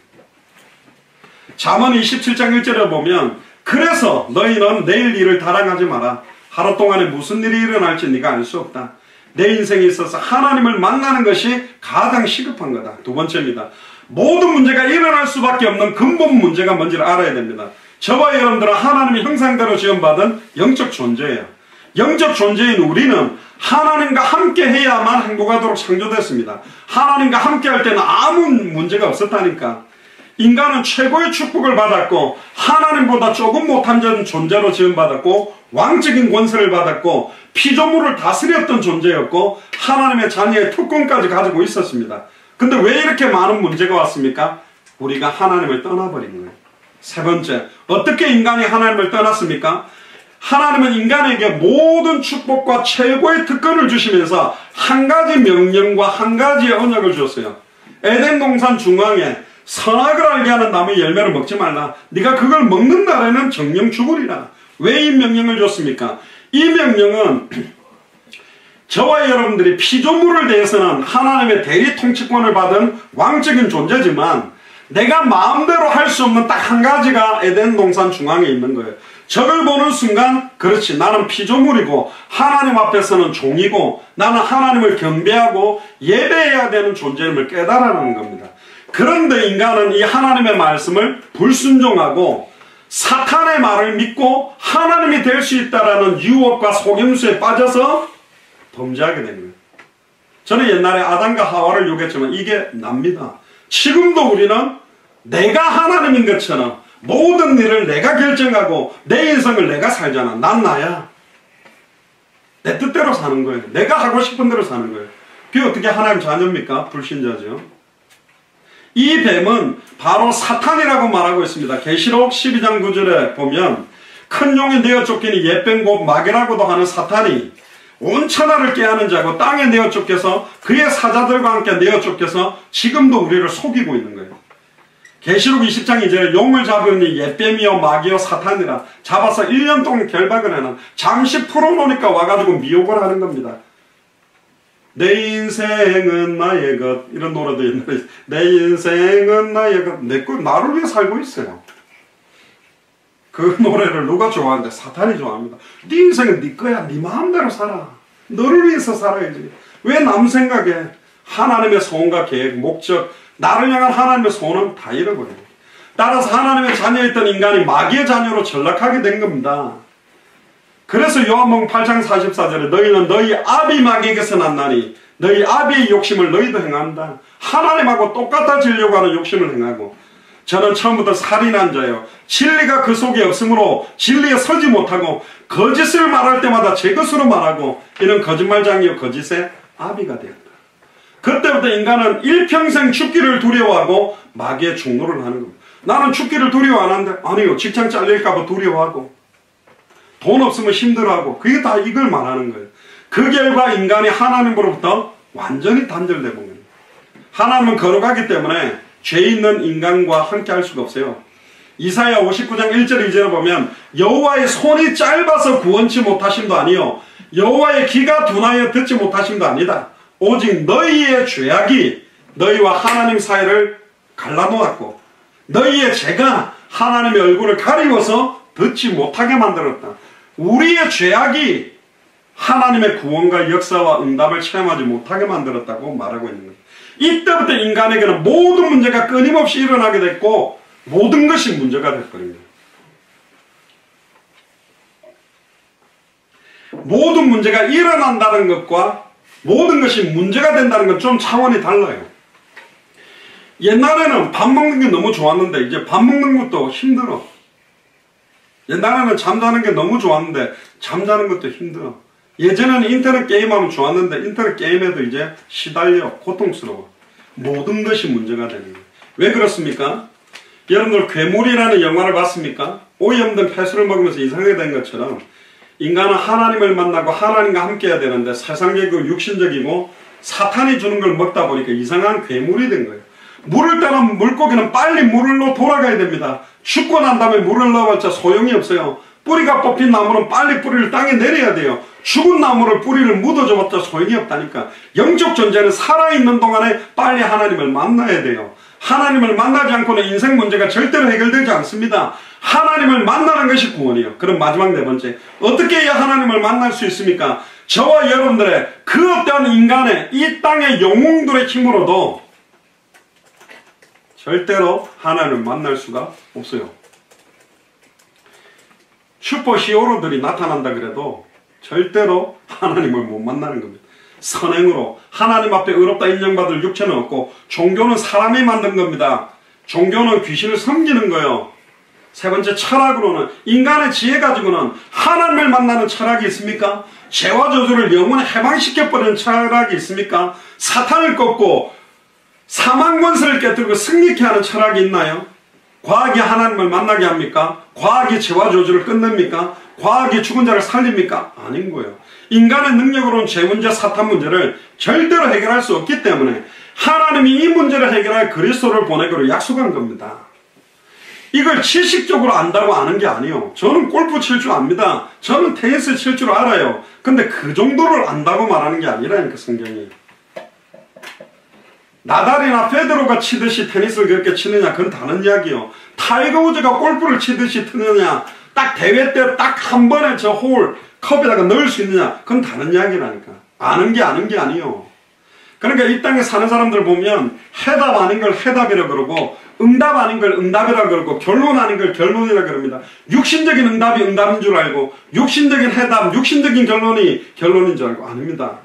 잠언 27장 1절에 보면 그래서 너희는 내일 일을 달아가지 마라. 하루 동안에 무슨 일이 일어날지 네가 알 수 없다. 내 인생에 있어서 하나님을 만나는 것이 가장 시급한 거다. 두 번째입니다. 모든 문제가 일어날 수밖에 없는 근본 문제가 뭔지를 알아야 됩니다. 저와 여러분들은 하나님의 형상대로 지음받은 영적 존재예요. 영적 존재인 우리는 하나님과 함께 해야만 행복하도록 창조됐습니다. 하나님과 함께 할 때는 아무 문제가 없었다니까. 인간은 최고의 축복을 받았고 하나님보다 조금 못한 존재로 지음받았고 왕적인 권세를 받았고 피조물을 다스렸던 존재였고 하나님의 자녀의 특권까지 가지고 있었습니다. 근데 왜 이렇게 많은 문제가 왔습니까? 우리가 하나님을 떠나버린 거예요. 세 번째, 어떻게 인간이 하나님을 떠났습니까? 하나님은 인간에게 모든 축복과 최고의 특권을 주시면서 한 가지 명령과 한 가지의 언약을 주었어요. 에덴 동산 중앙에 선악을 알게 하는 나무의 열매를 먹지 말라. 네가 그걸 먹는 날에는 정령 죽으리라. 왜 이 명령을 줬습니까? 이 명령은 저와 여러분들이 피조물을 대해서는 하나님의 대리 통치권을 받은 왕적인 존재지만 내가 마음대로 할 수 없는 딱 한 가지가 에덴 동산 중앙에 있는 거예요. 저걸 보는 순간 그렇지, 나는 피조물이고 하나님 앞에서는 종이고 나는 하나님을 경배하고 예배해야 되는 존재임을 깨달아라는 겁니다. 그런데 인간은 이 하나님의 말씀을 불순종하고 사탄의 말을 믿고 하나님이 될 수 있다라는 유혹과 속임수에 빠져서 범죄하게 된 거예요. 저는 옛날에 아담과 하와를 욕했지만 이게 납니다. 지금도 우리는 내가 하나님인 것처럼 모든 일을 내가 결정하고 내 인생을 내가 살잖아. 난 나야. 내 뜻대로 사는 거예요. 내가 하고 싶은 대로 사는 거예요. 그게 어떻게 하나님 자녀입니까? 불신자죠. 이 뱀은 바로 사탄이라고 말하고 있습니다. 계시록 12장 9절에 보면 큰 용이 내어 쫓기니 옛뱀 곧 마귀라고도 하는 사탄이 온 천하를 깨하는 자고 땅에 내어 쫓겨서 그의 사자들과 함께 내어 쫓겨서 지금도 우리를 속이고 있는 거예요. 계시록 20장 2절에 용을 잡으니 옛뱀이요 마귀요 사탄이라 잡아서 1년 동안 결박을 해는 잠시 풀어놓으니까 와가지고 미혹을 하는 겁니다. 내 인생은 나의 것, 이런 노래도 옛날에 있어요. 내 인생은 나의 것, 나를 위해 살고 있어요. 그 노래를 누가 좋아하는데? 사탄이 좋아합니다. 네 인생은 네 거야. 네 마음대로 살아. 너를 위해서 살아야지. 왜 남 생각해? 하나님의 소원과 계획, 목적, 나를 향한 하나님의 소원은 다 잃어버려요. 따라서 하나님의 자녀였던 인간이 마귀의 자녀로 전락하게 된 겁니다. 그래서 요한복음 8장 44절에 너희는 너희 아비 마귀에게서 났나니 너희 아비의 욕심을 너희도 행한다. 하나님하고 똑같아지려고 하는 욕심을 행하고 저는 처음부터 살인한 자예요. 진리가 그 속에 없으므로 진리에 서지 못하고 거짓을 말할 때마다 제 것으로 말하고 이는 거짓말장이요 거짓의 아비가 되었다. 그때부터 인간은 일평생 죽기를 두려워하고 마귀의 충노를 하는 겁니다. 나는 죽기를 두려워 안 하는데 아니요 직장 잘릴까봐 두려워하고 돈 없으면 힘들어하고 그게 다 이걸 말하는 거예요. 그 결과 인간이 하나님으로부터 완전히 단절되는 거예요. 하나님은 거룩하기 때문에 죄 있는 인간과 함께 할 수가 없어요. 이사야 59장 1절 2절을 보면 여호와의 손이 짧아서 구원치 못하심도 아니요 여호와의 귀가 둔하여 듣지 못하심도 아니다. 오직 너희의 죄악이 너희와 하나님 사이를 갈라놓았고 너희의 죄가 하나님의 얼굴을 가리워서 듣지 못하게 만들었다. 우리의 죄악이 하나님의 구원과 역사와 응답을 체험하지 못하게 만들었다고 말하고 있는 거예요. 이때부터 인간에게는 모든 문제가 끊임없이 일어나게 됐고 모든 것이 문제가 될 겁니다. 모든 문제가 일어난다는 것과 모든 것이 문제가 된다는 건 좀 차원이 달라요. 옛날에는 밥 먹는 게 너무 좋았는데 이제 밥 먹는 것도 힘들어. 옛날에는 잠자는 게 너무 좋았는데 잠자는 것도 힘들어. 예전에는 인터넷 게임하면 좋았는데 인터넷 게임에도 이제 시달려. 고통스러워. 모든 것이 문제가 되는 거예요. 왜 그렇습니까? 여러분들 괴물이라는 영화를 봤습니까? 오염된 폐수를 먹으면서 이상하게 된 것처럼 인간은 하나님을 만나고 하나님과 함께 해야 되는데 세상적이고 육신적이고 사탄이 주는 걸 먹다 보니까 이상한 괴물이 된 거예요. 물을 떠난 물고기는 빨리 물로 돌아가야 됩니다. 죽고 난 다음에 물을 넣어봤자 소용이 없어요. 뿌리가 뽑힌 나무는 빨리 뿌리를 땅에 내려야 돼요. 죽은 나무를 뿌리를 묻어줘봤자 소용이 없다니까. 영적 존재는 살아있는 동안에 빨리 하나님을 만나야 돼요. 하나님을 만나지 않고는 인생 문제가 절대로 해결되지 않습니다. 하나님을 만나는 것이 구원이에요. 그럼 마지막 네 번째, 어떻게 해야 하나님을 만날 수 있습니까? 저와 여러분들의 그 어떠한 인간의 이 땅의 영웅들의 힘으로도 절대로 하나님을 만날 수가 없어요. 슈퍼 히어로들이 나타난다 그래도 절대로 하나님을 못 만나는 겁니다. 선행으로 하나님 앞에 의롭다 인정받을 육체는 없고 종교는 사람이 만든 겁니다. 종교는 귀신을 섬기는 거예요. 세 번째, 철학으로는 인간의 지혜 가지고는 하나님을 만나는 철학이 있습니까? 죄와 저주를 영원히 해방시켜버리는 철학이 있습니까? 사탄을 꺾고 사망 권세를 깨뜨리고 승리케 하는 철학이 있나요? 과학이 하나님을 만나게 합니까? 과학이 죄와 저주를 끝냅니까? 과학이 죽은 자를 살립니까? 아닌 거예요. 인간의 능력으로는 죄 문제, 사탄 문제를 절대로 해결할 수 없기 때문에 하나님이 이 문제를 해결할 그리스도를 보내기로 약속한 겁니다. 이걸 지식적으로 안다고 아는 게 아니에요. 저는 골프 칠 줄 압니다. 저는 테니스 칠 줄 알아요. 근데 그 정도를 안다고 말하는 게 아니라니까 성경이. 나달이나 페데로가 치듯이 테니스를 그렇게 치느냐 그건 다른 이야기예요. 타이거 우즈가 골프를 치듯이 트느냐 딱 대회 때 딱 한 번에 저 홀 컵에다가 넣을 수 있느냐 그건 다른 이야기라니까. 아는 게 아니에요. 그러니까 이 땅에 사는 사람들 보면 해답 아닌 걸 해답이라 그러고 응답 아닌 걸 응답이라 그러고 결론 아닌 걸 결론이라 그럽니다. 육신적인 응답이 응답인 줄 알고 육신적인 해답, 육신적인 결론이 결론인 줄 알고 아닙니다.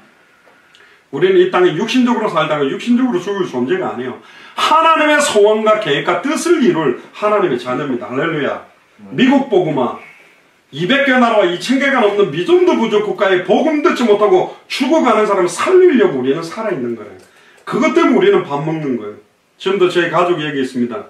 우리는 이 땅에 육신적으로 살다가 육신적으로 죽을 존재가 아니에요. 하나님의 소원과 계획과 뜻을 이룰 하나님의 자녀입니다. 할렐루야. 미국 복음화 200개 나라와 2000개가 넘는 미전도 부족 국가에 복음 듣지 못하고 죽어가는 사람을 살리려고 우리는 살아있는 거예요. 그것 때문에 우리는 밥 먹는 거예요. 지금도 저희 가족이 여기 있습니다.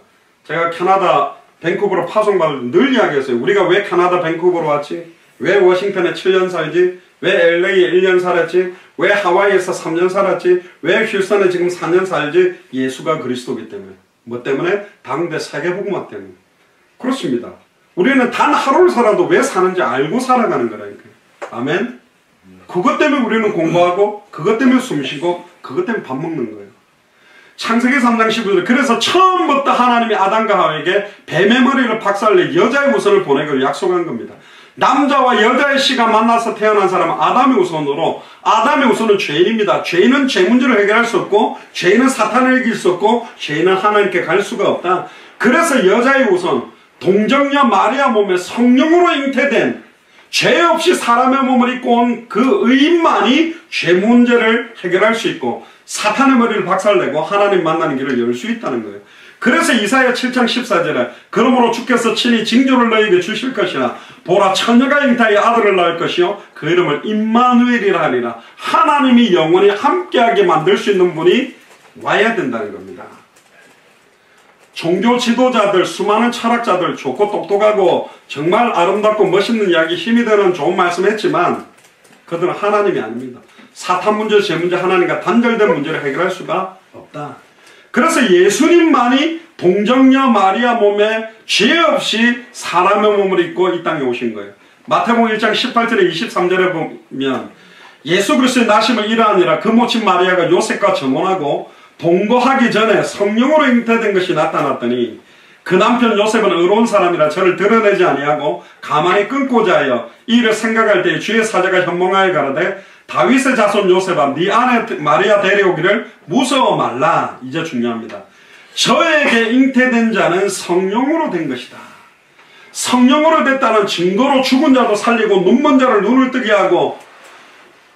제가 캐나다 밴쿠버로 파송받을 때 늘 이야기했어요. 우리가 왜 캐나다 밴쿠버로 왔지? 왜 워싱턴에 7년 살지? 왜 LA에 1년 살았지? 왜 하와이에서 3년 살았지? 왜 휴스턴에 지금 4년 살지? 예수가 그리스도이기 때문에. 뭐 때문에? 당대 세계복음화 때문에. 그렇습니다. 우리는 단 하루를 살아도 왜 사는지 알고 살아가는 거라니까요. 아멘? 그것 때문에 우리는 공부하고 그것 때문에 숨쉬고 그것 때문에 밥 먹는 거예요. 창세기 3장 15절 그래서 처음부터 하나님이 아담과 하와에게 뱀의 머리를 박살내 여자의 우선을 보내기로 약속한 겁니다. 남자와 여자의 씨가 만나서 태어난 사람은 아담의 우선으로, 아담의 우선은 죄인입니다. 죄인은 죄 문제를 해결할 수 없고, 죄인은 사탄을 이길 수 없고, 죄인은 하나님께 갈 수가 없다. 그래서 여자의 우선, 동정녀 마리아 몸에 성령으로 잉태된 죄 없이 사람의 몸을 입고 온 그 의인만이 죄 문제를 해결할 수 있고 사탄의 머리를 박살내고 하나님 만나는 길을 열 수 있다는 거예요. 그래서 이사야 7장 14절에 그러므로 주께서 친히 징조를 너희에게 주실 것이나 보라 처녀가 잉태하여 아들을 낳을 것이요 그 이름을 임마누엘이라 하리라. 하나님이 영원히 함께하게 만들 수 있는 분이 와야 된다는 겁니다. 종교 지도자들, 수많은 철학자들, 좋고 똑똑하고 정말 아름답고 멋있는 이야기, 힘이 되는 좋은 말씀 했지만 그들은 하나님이 아닙니다. 사탄 문제, 죄 문제, 하나님과 단절된 문제를 해결할 수가 없다. 그래서 예수님만이 동정녀 마리아 몸에 죄 없이 사람의 몸을 입고 이 땅에 오신 거예요. 마태복음 1장 18절에 23절에 보면 예수 그리스도의 나심을 이러하니라 그 모친 마리아가 요셉과 정혼하고 동거하기 전에 성령으로 잉태된 것이 나타났더니 그 남편 요셉은 의로운 사람이라 저를 드러내지 아니하고 가만히 끊고자 하여 이 일을 생각할 때에 주의 사자가 현몽하여 가라되 다윗의 자손 요셉아 네 아내 마리아 데려오기를 무서워 말라. 이제 중요합니다. 저에게 잉태된 자는 성령으로 된 것이다. 성령으로 됐다는 증거로 죽은 자도 살리고 눈먼 자를 눈을 뜨게 하고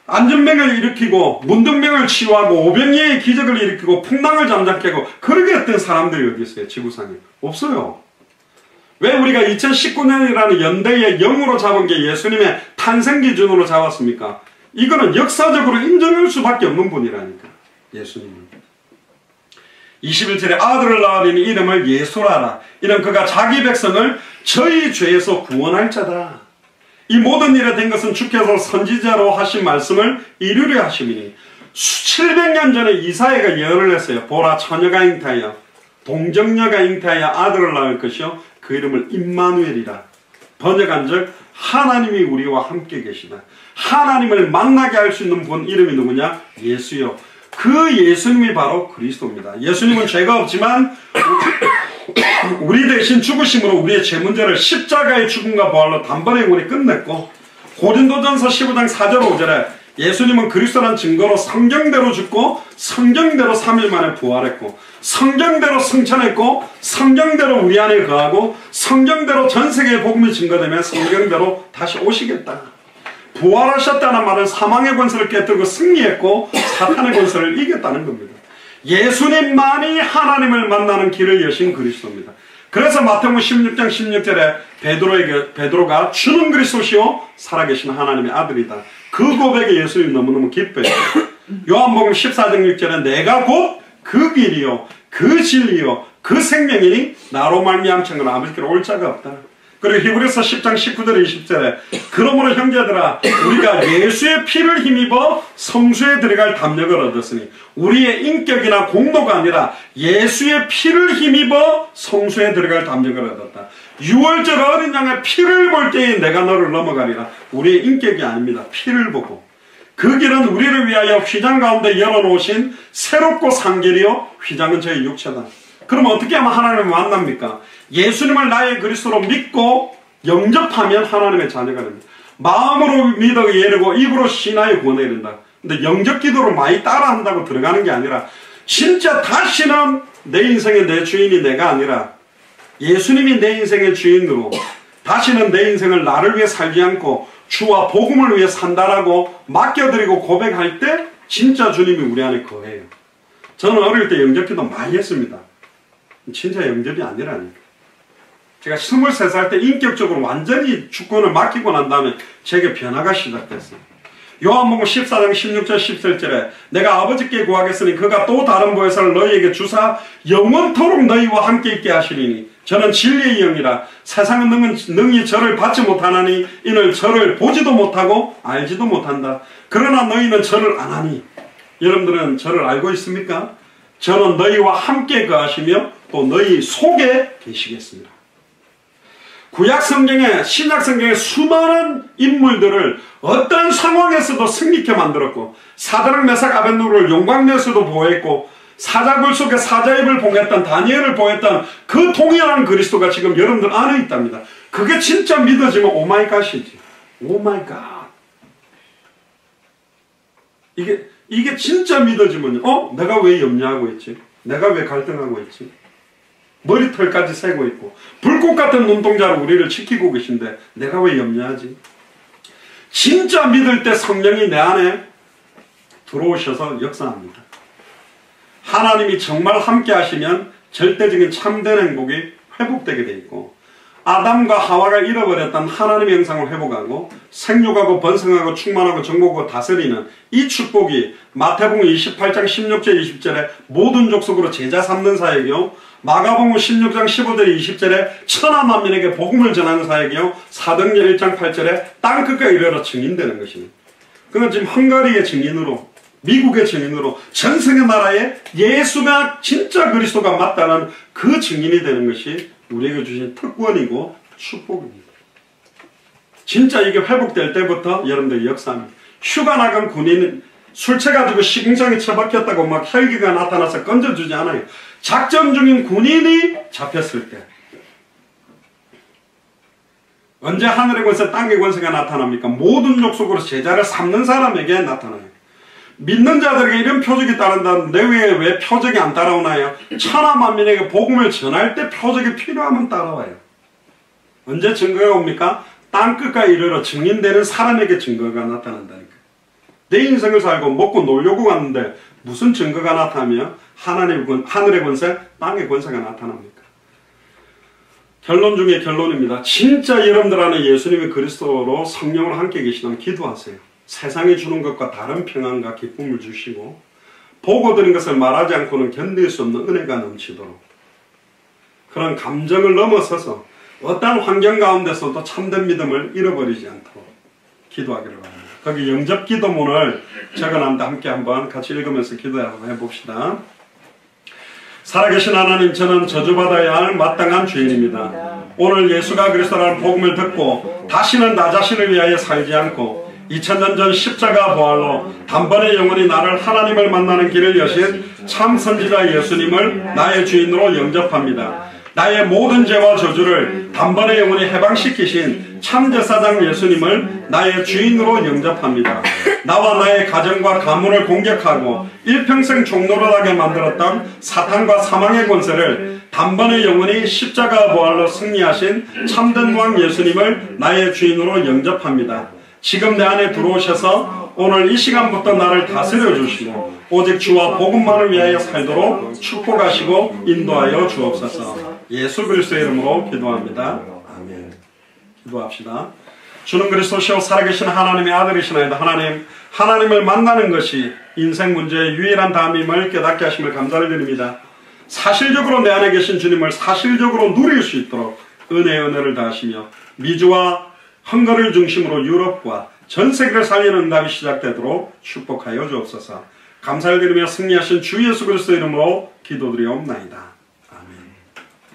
안전병을 일으키고 문둥병을 치유하고 오병이의 기적을 일으키고 풍랑을 잠잠케 하고 그렇게 했던 사람들이 어디 있어요? 지구상에 없어요. 왜 우리가 2019년이라는 연대의 0으로 잡은 게 예수님의 탄생 기준으로 잡았습니까? 이거는 역사적으로 인정할 수밖에 없는 분이라니까. 예수님은 21절에 아들을 낳으리니 이름을 예수라라. 이는 그가 자기 백성을 저희 죄에서 구원할 자다. 이 모든 일에 된 것은 주께서 선지자로 하신 말씀을 이루려 하심이니 700년 전에 이사야가 예언을 했어요. 보라 처녀가 잉태하여 동정녀가 잉태하여 아들을 낳을 것이요 그 이름을 임마누엘이라. 번역한즉 하나님이 우리와 함께 계시다. 하나님을 만나게 할 수 있는 분 이름이 누구냐? 예수요. 그 예수님이 바로 그리스도입니다. 예수님은 죄가 없지만 우리 대신 죽으심으로 우리의 죄 문제를 십자가의 죽음과 부활로 단번에 우리 끝냈고 고린도전서 15장 4절 5절에 예수님은 그리스도란 증거로 성경대로 죽고 성경대로 3일 만에 부활했고 성경대로 승천했고 성경대로 우리 안에 거하고 성경대로 전 세계에 복음이 증거되면 성경대로 다시 오시겠다. 부활하셨다는 말은 사망의 권세를 깨뜨리고 승리했고 사탄의 권세를 이겼다는 겁니다. 예수님만이 하나님을 만나는 길을 여신 그리스도입니다. 그래서 마태복음 16장 16절에 베드로가 주는 그리스도시요 살아계신 하나님의 아들이다. 그 고백에 예수님이 너무너무 기뻐했어요. 요한복음 14장 6절에 내가 곧 그 길이요 그 진리요 그 생명이니 나로 말미암창은 아버지께로 올 자가 없다. 그리고 히브리서 10장 19절에 20절에 그러므로 형제들아 우리가 예수의 피를 힘입어 성수에 들어갈 담력을 얻었으니 우리의 인격이나 공로가 아니라 예수의 피를 힘입어 성수에 들어갈 담력을 얻었다. 6월절 어린 양의 피를 볼 때에 내가 너를 넘어가리라. 우리의 인격이 아닙니다. 피를 보고 그 길은 우리를 위하여 휘장 가운데 열어놓으신 새롭고 산 길이요 휘장은 저의 육체다. 그럼 어떻게 하면 하나님을 만납니까? 예수님을 나의 그리스도로 믿고 영접하면 하나님의 자녀가 됩니다. 마음으로 믿어 예르고 입으로 신하여 구원에 이른다. 근데 영접 기도를 많이 따라한다고 들어가는 게 아니라 진짜 다시는 내 인생의 내 주인이 내가 아니라 예수님이 내 인생의 주인으로 다시는 내 인생을 나를 위해 살지 않고 주와 복음을 위해 산다라고 맡겨드리고 고백할 때 진짜 주님이 우리 안에 거해요. 저는 어릴 때 영접 기도 많이 했습니다. 진짜 영접이 아니라니까. 제가 23살 때 인격적으로 완전히 주권을 맡기고 난 다음에 제게 변화가 시작됐어요. 요한복음 14장 16절 17절에 내가 아버지께 구하겠으니 그가 또 다른 보혜사를 너희에게 주사 영원토록 너희와 함께 있게 하시리니 저는 진리의 영이라 세상은 능히 저를 받지 못하나니 이는 저를 보지도 못하고 알지도 못한다. 그러나 너희는 저를 아나니. 여러분들은 저를 알고 있습니까? 저는 너희와 함께 거하시며 또 너희 속에 계시겠습니다. 구약성경에 신약성경에 수많은 인물들을 어떤 상황에서도 승리케 만들었고 사드락 메삭 아벳느고를 용광로에서도 보호했고 사자굴 속에 사자입을 봉했던 다니엘을 봉했던 그 동일한 그리스도가 지금 여러분들 안에 있답니다. 그게 진짜 믿어지면 오마이갓이지. 오마이갓. 이게 진짜 믿어지면요. 내가 왜 염려하고 있지? 내가 왜 갈등하고 있지? 머리털까지 새고 있고 불꽃 같은 눈동자로 우리를 지키고 계신데 내가 왜 염려하지? 진짜 믿을 때 성령이 내 안에 들어오셔서 역사합니다. 하나님이 정말 함께 하시면 절대적인 참된 행복이 회복되게 돼 있고 아담과 하와가 잃어버렸던 하나님의 형상을 회복하고 생육하고 번성하고 충만하고 정복하고 다스리는 이 축복이 마태복음 28장 16절 20절에 모든 족속으로 제자 삼는 사역이요, 마가복음 16장 15절 20절에 천하 만민에게 복음을 전하는 사역이요, 사도행전 1장 8절에 땅끝까지 이르러 증인되는 것입니다. 그건 지금 헝가리의 증인으로, 미국의 증인으로 전 세계 나라에 예수가 진짜 그리스도가 맞다는 그 증인이 되는 것이 우리에게 주신 특권이고 축복입니다. 진짜 이게 회복될 때부터 여러분들 역사합니다. 휴가 나간 군인은 술 취가지고 시궁창에 처박혔다고 막 혈기가 나타나서 건져주지 않아요. 작전 중인 군인이 잡혔을 때 언제 하늘의 권세 땅의 권세가 나타납니까? 모든 족속으로 제자를 삼는 사람에게 나타나요. 믿는 자들에게 이런 표적이 따른다는데 왜 표적이 안 따라오나요? 천하 만민에게 복음을 전할 때 표적이 필요하면 따라와요. 언제 증거가 옵니까? 땅끝까지 이르러 증인되는 사람에게 증거가 나타난다니까. 내 인생을 살고 먹고 놀려고 갔는데 무슨 증거가 나타나며 하늘의 권세, 땅의 권세가 나타납니까? 결론 중에 결론입니다. 진짜 여러분들 안에 예수님의 그리스도로 성령으로 함께 계시다면 기도하세요. 세상이 주는 것과 다른 평안과 기쁨을 주시고 보고 들은 것을 말하지 않고는 견딜 수 없는 은혜가 넘치도록 그런 감정을 넘어서서 어떠한 환경 가운데서도 참된 믿음을 잃어버리지 않도록 기도하기를 바랍니다. 거기 영접 기도문을 적어놨는데 함께 한번 같이 읽으면서 기도해봅시다. 살아계신 하나님, 저는 저주받아야 할 마땅한 죄인입니다. 오늘 예수가 그리스도라는 복음을 듣고 다시는 나 자신을 위하여 살지 않고 2000년 전 십자가 부활로 단번에 영원히 나를 하나님을 만나는 길을 여신 참 선지자 예수님을 나의 주인으로 영접합니다. 나의 모든 죄와 저주를 단번에 영원히 해방시키신 참 제사장 예수님을 나의 주인으로 영접합니다. 나와 나의 가정과 가문을 공격하고 일평생 종노릇하게 만들었던 사탄과 사망의 권세를 단번에 영원히 십자가 부활로 승리하신 참된 왕 예수님을 나의 주인으로 영접합니다. 지금 내 안에 들어오셔서 오늘 이 시간부터 나를 다스려 주시고 오직 주와 복음만을 위하여 살도록 축복하시고 인도하여 주옵소서. 예수 그리스도의 이름으로 기도합니다. 아멘. 기도합시다. 주는 그리스도시요 살아계신 하나님의 아들이시나이다. 하나님을 만나는 것이 인생 문제의 유일한 답임을 깨닫게 하심을 감사를 드립니다. 사실적으로 내 안에 계신 주님을 사실적으로 누릴 수 있도록 은혜를 다하시며 미주와 헝가리를 중심으로 유럽과 전 세계를 살리는 응답이 시작되도록 축복하여 주옵소서. 감사를 드리며 승리하신 주 예수 그리스도 이름으로 기도드리옵나이다.